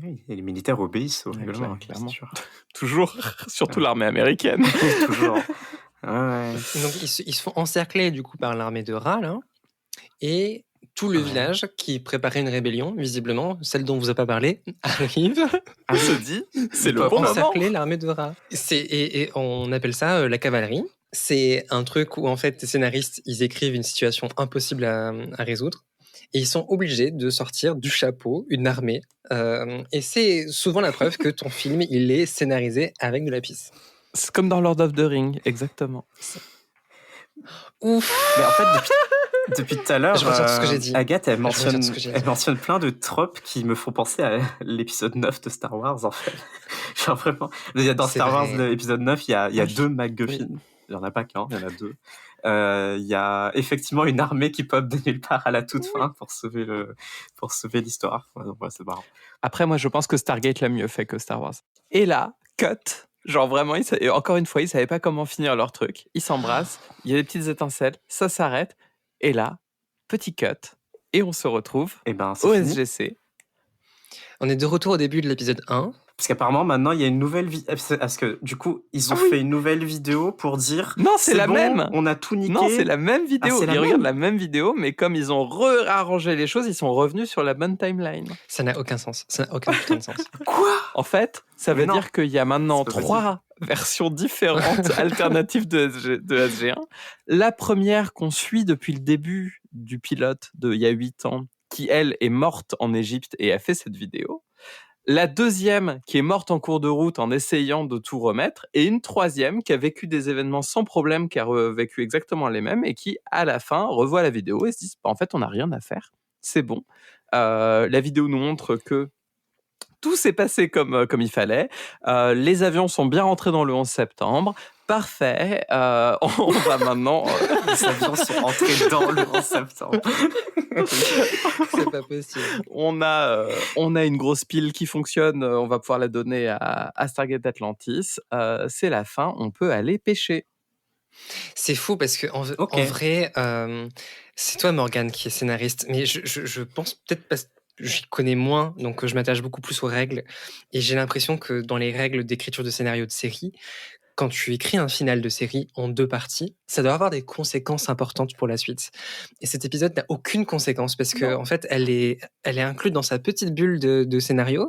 oui. Et les militaires obéissent au règlement, clairement. c'est sûr. Toujours, surtout l'armée américaine. Toujours. Ouais. Donc, ils se font encercler du coup par l'armée de Ra, là, et tout le village qui préparait une rébellion, visiblement, celle dont vous a pas parlé, arrive. On se dit, c'est le pour bon moment. encercler l'armée de Ra. Et on appelle ça la cavalerie. C'est un truc où en fait les scénaristes ils écrivent une situation impossible à résoudre et ils sont obligés de sortir du chapeau une armée. Et c'est souvent la preuve que ton film il est scénarisé avec de la pisse. C'est comme dans Lord of the Rings, exactement. Ouf. Mais en fait, depuis tout à l'heure, Je retire tout ce que j'ai dit. Agathe, elle mentionne plein de tropes qui me font penser à l'épisode 9 de Star Wars, en fait. Genre vraiment, dans Star Wars, l'épisode 9, il y a deux MacGuffin. Oui. Il n'y en a pas qu'un, il y en a deux. Il y a effectivement une armée qui pop de nulle part à la toute fin pour sauver l'histoire. Ouais, donc, c'est marrant. Après, moi, je pense que Stargate l'a mieux fait que Star Wars. Et là, cut. Genre vraiment, encore une fois, ils savaient pas comment finir leur truc. Ils s'embrassent, il y a des petites étincelles, ça s'arrête. Et là, petit cut. Et on se retrouve au SGC. On est de retour au début de l'épisode 1. Parce qu'apparemment, maintenant, il y a une nouvelle vidéo. Parce que, du coup, ils ont fait une nouvelle vidéo pour dire... Non, c'est la même. On a tout niqué. Non, c'est la même vidéo. Ils regardent la même vidéo, mais comme ils ont réarrangé les choses, ils sont revenus sur la bonne timeline. Ça n'a aucun sens. Ça n'a aucun putain de sens. Quoi ? En fait, ça veut dire qu'il y a maintenant 3 versions différentes alternatives de SG1. La première qu'on suit depuis le début du pilote il y a 8 ans, qui, elle, est morte en Égypte et a fait cette vidéo. La deuxième qui est morte en cours de route en essayant de tout remettre, et une troisième qui a vécu des événements sans problème, qui a vécu exactement les mêmes, et qui, à la fin, revoit la vidéo et se dit « En fait, on n'a rien à faire, c'est bon. » La vidéo nous montre que tout s'est passé comme il fallait. Les avions sont bien rentrés dans le 11 septembre. Parfait. On va maintenant... Les avions sont rentrés dans le 11 septembre. C'est pas possible. On a une grosse pile qui fonctionne. On va pouvoir la donner à Stargate Atlantis. C'est la fin. On peut aller pêcher. C'est fou parce que en vrai, c'est toi Morgane qui est scénariste, mais je pense peut-être parce que j'y connais moins, donc je m'attache beaucoup plus aux règles, et j'ai l'impression que dans les règles d'écriture de scénario de série, quand tu écris un final de série en 2 parties, ça doit avoir des conséquences importantes pour la suite. Et cet épisode n'a aucune conséquence parce que en fait, elle est incluse dans sa petite bulle de scénario.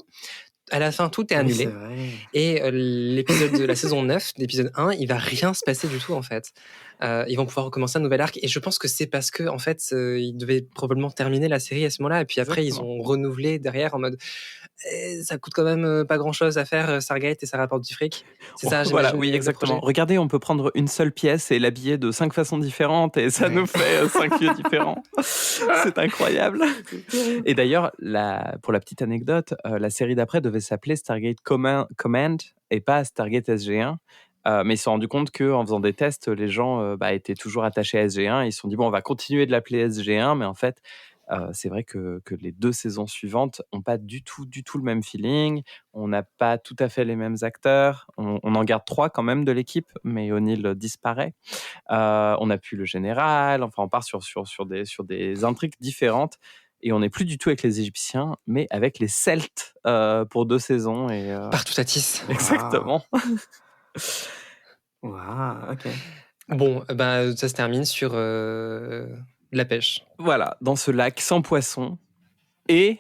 À la fin, tout est annulé. Et l'épisode de la saison 9, l'épisode 1, il va rien se passer du tout, en fait. Ils vont pouvoir recommencer un nouvel arc. Et je pense que c'est parce que, en fait, ils devaient probablement terminer la série à ce moment-là. Et puis après, ils ont renouvelé derrière en mode ça coûte quand même pas grand-chose à faire, Stargate, et ça rapporte du fric. C'est ça, voilà, oui, exactement. Regardez, on peut prendre une seule pièce et l'habiller de 5 façons différentes et ça nous fait 5 lieux différents. C'est incroyable. Et d'ailleurs, pour la petite anecdote, la série d'après devait s'appeler Stargate Command et pas Stargate SG1. Mais ils se sont rendus compte qu'en faisant des tests, les gens étaient toujours attachés à SG1. Ils se sont dit, bon, on va continuer de l'appeler SG1, mais en fait, c'est vrai que les 2 saisons suivantes n'ont pas du tout le même feeling. On n'a pas tout à fait les mêmes acteurs. On en garde 3 quand même de l'équipe, mais O'Neill disparaît. On n'a plus le général. Enfin, on part sur des intrigues différentes. Et on n'est plus du tout avec les Égyptiens, mais avec les Celtes pour 2 saisons. Partout à Tis. Exactement. Waouh, ok. Bon, ça se termine sur la pêche. Voilà, dans ce lac sans poisson. Et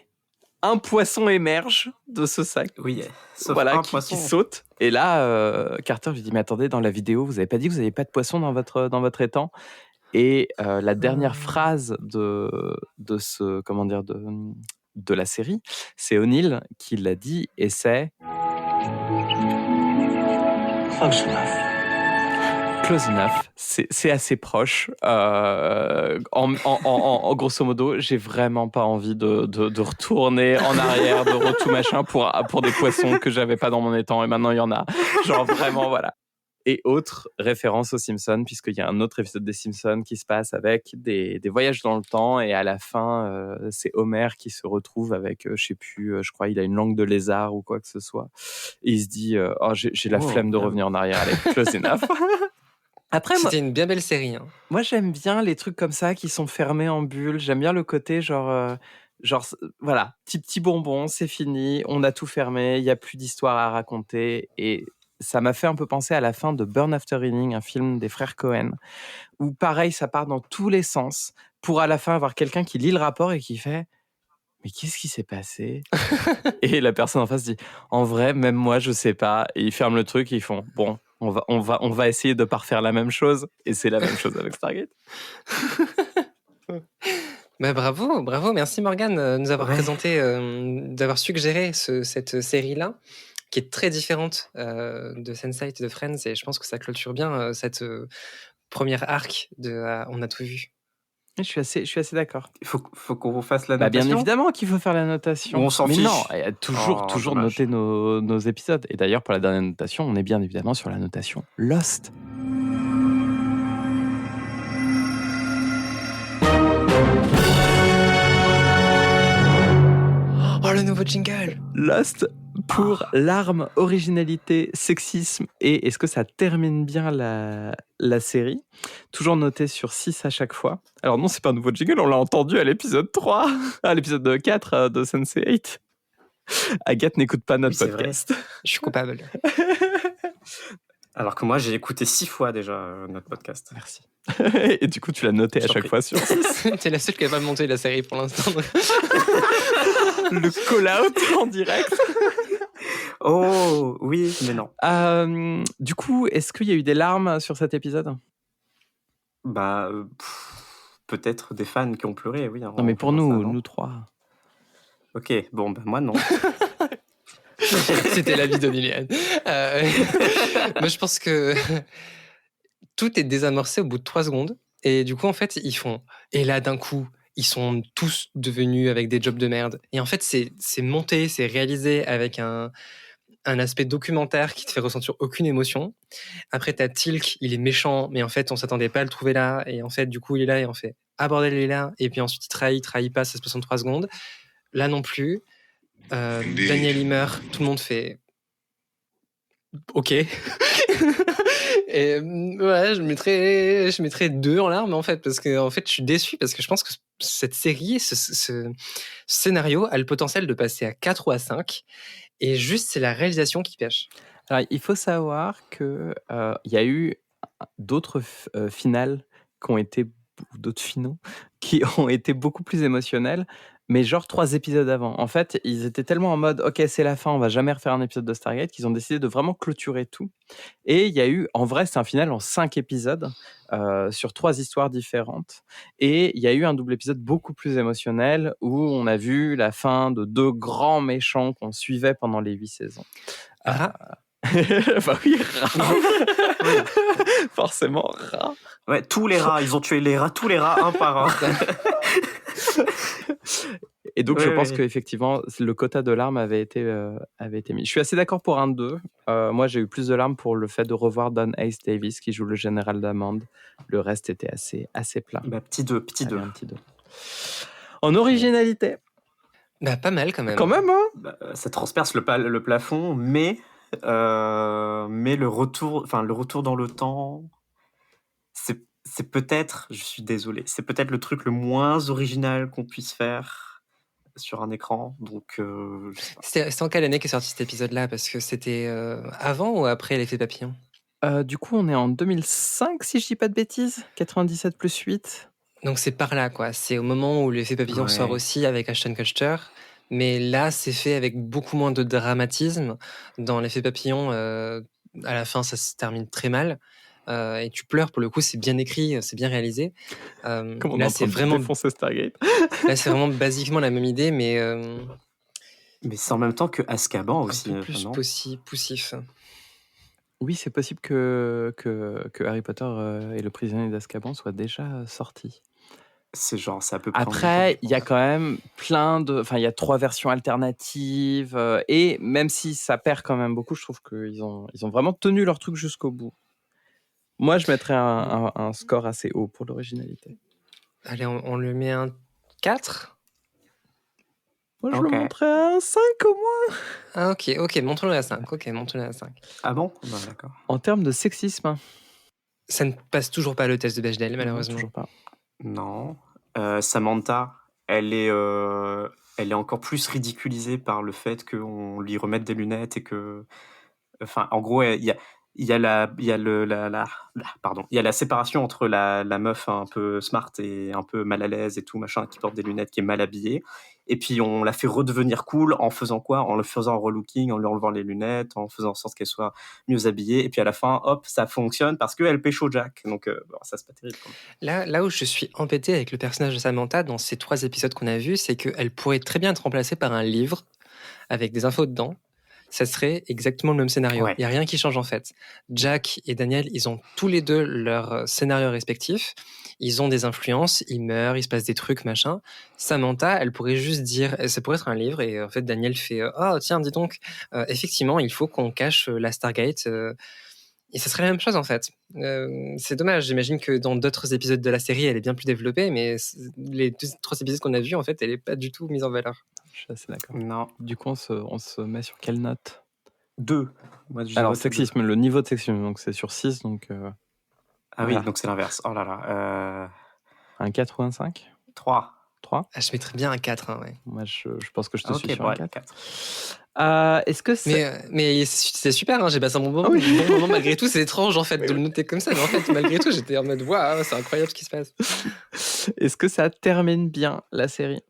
un poisson émerge de ce sac. Oui, sauf un poisson qui saute. Et là, Carter lui dit, mais attendez, dans la vidéo, vous n'avez pas dit que vous n'avez pas de poisson dans votre étang. Et la dernière phrase de la série, c'est O'Neill qui l'a dit, et c'est Close enough. C'est assez proche. En grosso modo, j'ai vraiment pas envie de retourner en arrière, de tout machin pour des poissons que j'avais pas dans mon étang et maintenant il y en a. Genre vraiment, voilà. Et autre référence aux Simpsons, puisqu'il y a un autre épisode des Simpsons qui se passe avec des voyages dans le temps, et à la fin, c'est Homer qui se retrouve avec, je sais plus, je crois il a une langue de lézard ou quoi que ce soit, et il se dit oh, j'ai la flemme de revenir en arrière, allez, close enough. Après, C'était une bien belle série. Hein. Moi, j'aime bien les trucs comme ça qui sont fermés en bulle. J'aime bien le côté genre, voilà, petit bonbon, c'est fini, on a tout fermé, il n'y a plus d'histoire à raconter. Et ça m'a fait un peu penser à la fin de Burn After Reading, un film des frères Cohen, où pareil, ça part dans tous les sens, pour à la fin avoir quelqu'un qui lit le rapport et qui fait « Mais qu'est-ce qui s'est passé ?» Et la personne en face dit « En vrai, même moi, je sais pas. » Et ils ferment le truc et ils font « Bon, on va essayer de pas refaire la même chose. » Et c'est la même chose avec Stargate. Bah bravo, merci Morgane de nous avoir présenté, d'avoir suggéré cette série-là, qui est très différente de Sense8 et de Friends, et je pense que ça clôture bien cette première arc de On a tout vu. Je suis assez d'accord. Il faut qu'on fasse la notation. Bien évidemment qu'il faut faire la notation. Ou on s'en fiche. Mais non, il y a toujours noter nos épisodes. Et d'ailleurs, pour la dernière notation, on est bien évidemment sur la notation Lost. Oh, le nouveau jingle! Lost pour larmes, originalité, sexisme, et est-ce que ça termine bien la série? Toujours noté sur 6 à chaque fois. Alors non, c'est pas un nouveau jingle, on l'a entendu à l'épisode 3, à l'épisode 4 de Sense8. Agathe n'écoute pas notre podcast. Je suis coupable. Alors que moi, j'ai écouté 6 fois déjà notre podcast. Merci. Et du coup, tu l'as noté à chaque fois sur 6. T'es la seule qui n'a pas monté la série pour l'instant. Le call-out en direct. Oh, oui, mais non. Du coup, est-ce qu'il y a eu des larmes sur cet épisode? Bah, peut-être des fans qui ont pleuré, oui. Non, mais pour nous trois. Ok, bon, bah moi non. C'était l'avis de Liliane. Moi, je pense que tout est désamorcé au bout de 3 secondes. Et du coup, en fait, ils font... Et là, d'un coup, ils sont tous devenus avec des jobs de merde. Et en fait, c'est monté, c'est réalisé avec un aspect documentaire qui te fait ressentir aucune émotion. Après, t'as Teal'c, il est méchant, mais en fait, on s'attendait pas à le trouver là. Et en fait, du coup, il est là et on fait « Ah bordel, il est là !» Et puis ensuite, il trahit pas, ça se passe en 3 secondes. Là non plus. Daniel, il meurt, tout le monde fait ok. Et ouais, je mettrais 2 en larmes en fait, parce que en fait je suis déçu, parce que je pense que cette série, ce scénario a le potentiel de passer à 4 ou à 5, et juste c'est la réalisation qui pêche. Alors il faut savoir que il y a eu d'autres finales qui ont été, d'autres finaux qui ont été beaucoup plus émotionnels, mais genre 3 épisodes avant. En fait, ils étaient tellement en mode « Ok, c'est la fin, on va jamais refaire un épisode de Stargate » qu'ils ont décidé de vraiment clôturer tout. Et il y a eu, en vrai, c'est un final en 5 épisodes sur 3 histoires différentes. Et il y a eu un double épisode beaucoup plus émotionnel où on a vu la fin de 2 grands méchants qu'on suivait pendant les 8 saisons. Bah oui, rats. Forcément, rats. Ouais, tous les rats, ils ont tué tous les rats un par un. Et donc, je pense qu'effectivement, le quota de larmes avait été mis. Je suis assez d'accord pour un 2. Moi, j'ai eu plus de larmes pour le fait de revoir Don Ace Davis qui joue le général d'Amande. Le reste était assez plat. Bah, petit 2. En originalité. Bah, pas mal quand même. Quand même, hein. Bah, ça transperce le plafond, mais le retour dans le temps, c'est peut-être, je suis désolé, c'est peut-être le truc le moins original qu'on puisse faire sur un écran. Donc, c'était en quelle année qu'est sorti cet épisode-là? Parce que c'était avant ou après l'effet papillon? Du coup, on est en 2005, si je dis pas de bêtises. 97 plus 8. Donc c'est par là, quoi. C'est au moment où l'effet papillon sort aussi avec Ashton Kutcher. Mais là, c'est fait avec beaucoup moins de dramatisme. Dans l'effet papillon, à la fin, ça se termine très mal. Et tu pleures, pour le coup, c'est bien écrit, c'est bien réalisé. Là, c'est vraiment défoncer Stargate. Là, c'est vraiment basiquement la même idée, mais c'est en même temps que Azkaban aussi. Un peu plus poussif. Oui, c'est possible que Harry Potter et le prisonnier d'Azkaban soient déjà sortis. C'est à peu près. Après, il y a quand même il y a 3 versions alternatives, et même si ça perd quand même beaucoup, je trouve qu'ils ont vraiment tenu leur truc jusqu'au bout. Moi, je mettrais un score assez haut pour l'originalité. Allez, on lui met un 4. Moi, je Ok. le montrais à un 5 au moins. Ah, ok, montre-le à 5. Ok, montre-le à 5. Ah bon? Bah, d'accord. En termes de sexisme, Ça ne passe toujours pas le test de Bechdel, non, malheureusement. toujours pas. Non. Samantha, elle est encore plus ridiculisée par le fait qu'on lui remette des lunettes et que... Enfin, en gros, il y a la séparation entre la meuf un peu smart et un peu mal à l'aise et tout, machin, qui porte des lunettes, qui est mal habillée. Et puis, on la fait redevenir cool en faisant quoi? En le faisant relooking, en lui enlevant les lunettes, en faisant en sorte qu'elle soit mieux habillée. Et puis, à la fin, hop, ça fonctionne parce qu'elle pécho Jack. Donc, bon, ça, c'est pas terrible, quand même. Là où je suis embêté avec le personnage de Samantha dans ces 3 épisodes qu'on a vus, c'est qu'elle pourrait très bien être remplacée par un livre avec des infos dedans. Ça serait exactement le même scénario. Ouais. Il n'y a rien qui change en fait. Jack et Daniel, ils ont tous les deux leur scénario respectif. Ils ont des influences, ils meurent, il se passe des trucs, machin. Samantha, elle pourrait juste dire, ça pourrait être un livre, et en fait Daniel fait oh tiens, dis donc, effectivement, il faut qu'on cache la Stargate. Et ça serait la même chose en fait. C'est dommage, j'imagine que dans d'autres épisodes de la série, elle est bien plus développée, mais les 3 épisodes qu'on a vus, en fait, elle n'est pas du tout mise en valeur. Je suis assez d'accord. Non. Du coup, on se met sur quelle note? 2. Moi, je Alors, dirais c'est 2. sexisme, le niveau de sexisme, donc c'est sur 6, donc Ah oui, voilà. donc c'est l'inverse. Oh là là. Un 4 ou un 5? 3. 3? Ah, je mettrais bien un 4, hein, ouais. Moi, je pense que je te suis Ok, sur bon, un allez, 4. 4. Est-ce que c'est... Mais c'est super, hein, j'ai passé un bon moment, Ah oui. bon moment malgré tout. C'est étrange en fait de le noter comme ça, mais en fait, malgré tout, j'étais en mode waouh, c'est incroyable ce qui se passe. Est-ce que ça termine bien la série?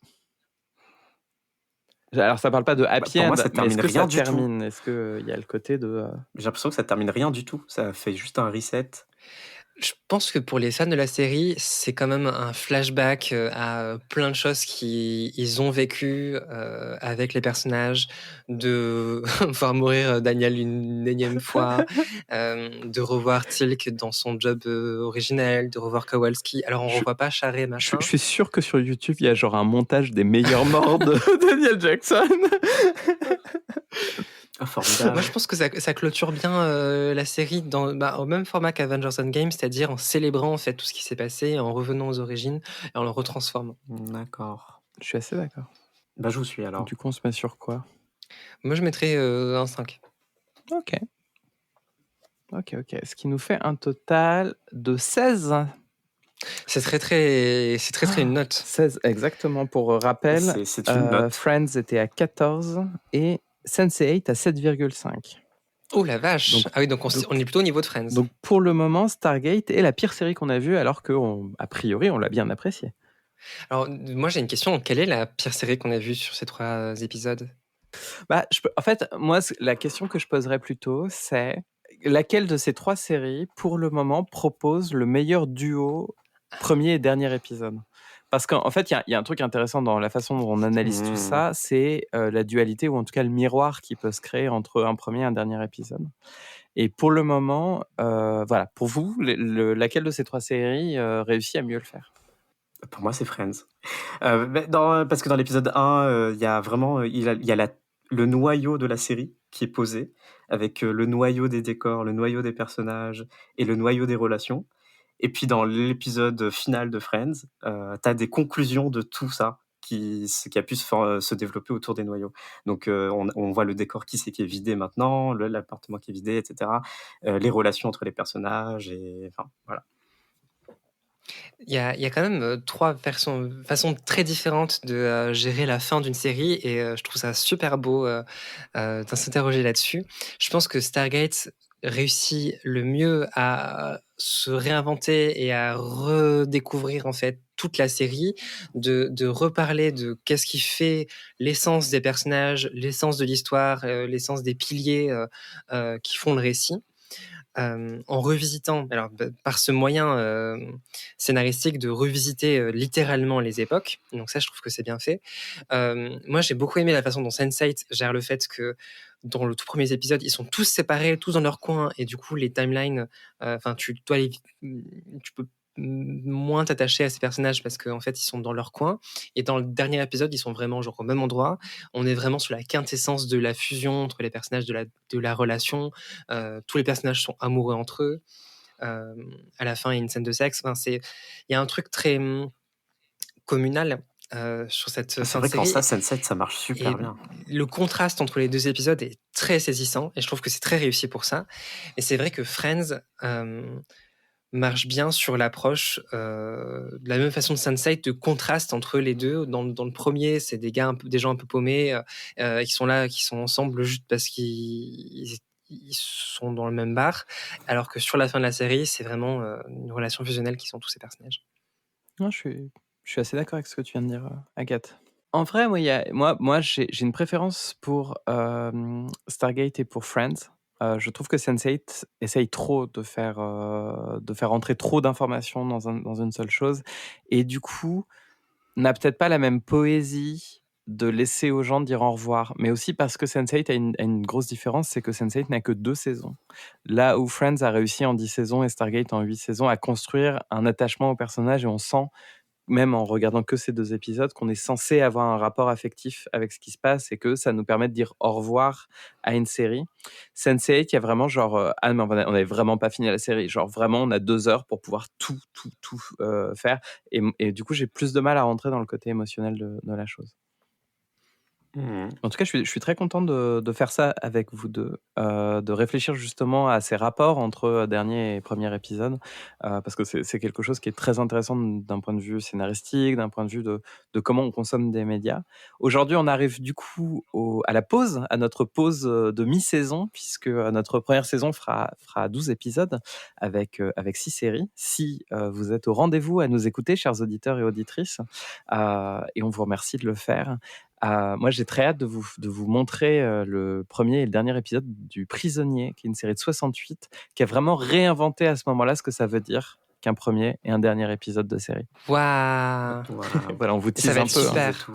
Alors, ça parle pas de happy Pour moi, end, ça mais termine est-ce que rien ça du tout. termine? Est-ce qu'il y a le côté de... J'ai l'impression que ça termine rien du tout. Ça fait juste un reset. Je pense que pour les fans de la série, c'est quand même un flashback à plein de choses qu'ils ont vécues avec les personnages, de voir mourir Daniel une énième fois, de revoir Teal'c dans son job originel, de revoir Kowalski. Alors on revoit pas Charret, machin. Je suis sûr que sur YouTube, il y a genre un montage des meilleurs morts de Daniel Jackson. Oh, formidable. Moi, je pense que ça clôture bien la série au même format qu'Avengers Endgame, c'est-à-dire en célébrant en fait tout ce qui s'est passé, en revenant aux origines et en le retransformant. D'accord. Je suis assez d'accord. Bah, je vous suis alors. Du coup, on se met sur quoi? Moi, je mettrais un 5. Ok. Ce qui nous fait un total de 16. C'est très une note. 16, exactement. Pour rappel, C'est une note. Friends était à 14 et Sense8 à 7,5. Oh la vache! Donc, ah oui, donc on est plutôt au niveau de Friends. Donc pour le moment, Stargate est la pire série qu'on a vue, alors qu'a priori, on l'a bien appréciée. Alors, moi j'ai une question. Quelle est la pire série qu'on a vue sur ces 3 épisodes? En fait, moi, la question que je poserais plutôt, c'est laquelle de ces 3 séries, pour le moment, propose le meilleur duo premier et dernier épisode? Parce qu'en fait, il y a un truc intéressant dans la façon dont on analyse tout ça, c'est la dualité, ou en tout cas le miroir qui peut se créer entre un premier et un dernier épisode. Et pour le moment, voilà, pour vous, laquelle de ces 3 séries réussit à mieux le faire? Pour moi, c'est Friends. Parce que dans l'épisode 1, il y a vraiment il y a le noyau de la série qui est posé, avec le noyau des décors, le noyau des personnages et le noyau des relations. Et puis dans l'épisode final de Friends, tu as des conclusions de tout ça qui a pu se développer autour des noyaux. Donc on voit le décor qui est vidé maintenant, l'appartement qui est vidé, etc. Les relations entre les personnages, et enfin voilà. Il y a quand même 3 façons très différentes de gérer la fin d'une série, et je trouve ça super beau de s'interroger là-dessus. Je pense que Stargate réussit le mieux à se réinventer et à redécouvrir en fait toute la série, de reparler de qu'est-ce qui fait l'essence des personnages, l'essence de l'histoire, l'essence des piliers qui font le récit. En revisitant, alors par ce moyen scénaristique de revisiter littéralement les époques. Donc ça, je trouve que c'est bien fait. Moi, j'ai beaucoup aimé la façon dont Sense8 gère le fait que dans le tout premier épisode, ils sont tous séparés, tous dans leur coin, et du coup, les timelines, tu peux moins t'attacher à ces personnages parce qu'en fait ils sont dans leur coin, et dans le dernier épisode ils sont vraiment genre au même endroit. On est vraiment sur la quintessence de la fusion entre les personnages, de la relation. Tous les personnages sont amoureux entre eux. à la fin, il y a une scène de sexe. Enfin, il y a un truc très communal sur cette C'est fin de vrai qu'en série. ça, Sense8, ça marche super Et bien. le contraste entre les 2 épisodes est très saisissant et je trouve que c'est très réussi pour ça. Et c'est vrai que Friends marche bien sur l'approche de la même façon de Sense8, de contraste entre les deux. Dans le premier, c'est des gens un peu paumés qui sont là, qui sont ensemble juste parce qu'ils sont dans le même bar, alors que sur la fin de la série, c'est vraiment une relation fusionnelle qui sont tous ces personnages. Non, je suis assez d'accord avec ce que tu viens de dire, Agathe. En vrai, moi, j'ai une préférence pour Stargate et pour Friends. Je trouve que Sense8 essaye trop de faire entrer trop d'informations dans une seule chose, et du coup, n'a peut-être pas la même poésie de laisser aux gens dire au revoir. Mais aussi parce que Sense8 a une grosse différence, c'est que Sense8 n'a que 2 saisons. Là où Friends a réussi en 10 saisons et Stargate en 8 saisons à construire un attachement au personnage, et on sent, même en regardant que ces 2 épisodes, qu'on est censé avoir un rapport affectif avec ce qui se passe et que ça nous permet de dire au revoir à une série. Sense8, il y a vraiment genre ah mais on n'avait vraiment pas fini la série, genre vraiment on a 2 heures pour pouvoir tout faire, et du coup j'ai plus de mal à rentrer dans le côté émotionnel de la chose. En tout cas, je suis très content de faire ça avec vous deux, de réfléchir justement à ces rapports entre dernier et premier épisode, parce que c'est quelque chose qui est très intéressant d'un point de vue scénaristique, d'un point de vue de comment on consomme des médias. Aujourd'hui, on arrive du coup à notre pause de mi-saison, puisque notre première saison fera 12 épisodes avec 6 séries. Si vous êtes au rendez-vous à nous écouter, chers auditeurs et auditrices, et on vous remercie de le faire. Moi, j'ai très hâte de vous montrer le premier et le dernier épisode du Prisonnier, qui est une série de 68, qui a vraiment réinventé à ce moment-là ce que ça veut dire qu'un premier et un dernier épisode de série. Waouh. Voilà, on vous Ça tease va un être peu. super.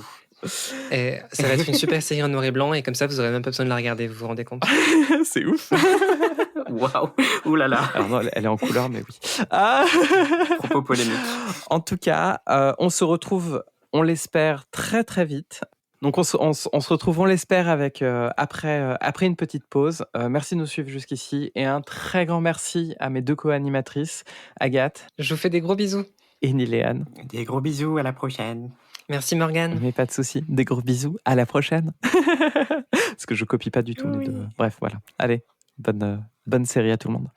Et ça va être une super série en noir et blanc, et comme ça, vous n'aurez même pas besoin de la regarder, vous vous rendez compte? C'est ouf. Waouh. Ouh là là. Alors non, elle est en couleur, mais oui. Propos polémiques. En tout cas, on se retrouve, on l'espère, très très vite. Donc on se retrouve, on l'espère, avec après une petite pause. Merci de nous suivre jusqu'ici, et un très grand merci à mes 2 co-animatrices, Agathe. Je vous fais des gros bisous. Et Niléane. Des gros bisous, à la prochaine. Merci Morgane. Mais pas de souci, des gros bisous, à la prochaine. Parce que je copie pas du tout les deux. Bref, voilà. Allez, bonne série à tout le monde.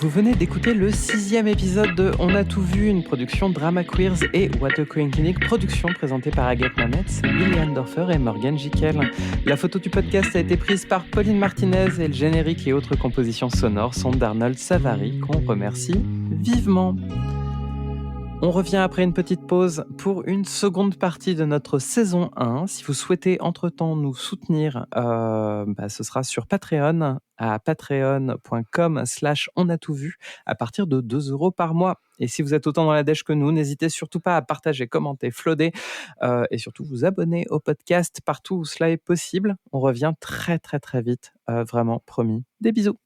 Vous venez d'écouter le 6e épisode de On a tout vu, une production Drama Queers et Water Cooling Clinic, production présentée par Agathe Mametz, Liliane Dorfer et Morgane Jiquel. La photo du podcast a été prise par Pauline Martinez et le générique et autres compositions sonores sont d'Arnold Savary, qu'on remercie vivement. On revient après une petite pause pour une seconde partie de notre saison 1. Si vous souhaitez entre-temps nous soutenir, ce sera sur Patreon, à patreon.com/onatoutvu, à partir de 2 € par mois. Et si vous êtes autant dans la dèche que nous, n'hésitez surtout pas à partager, commenter, flotter, et surtout vous abonner au podcast partout où cela est possible. On revient très très très vite, vraiment, promis. Des bisous.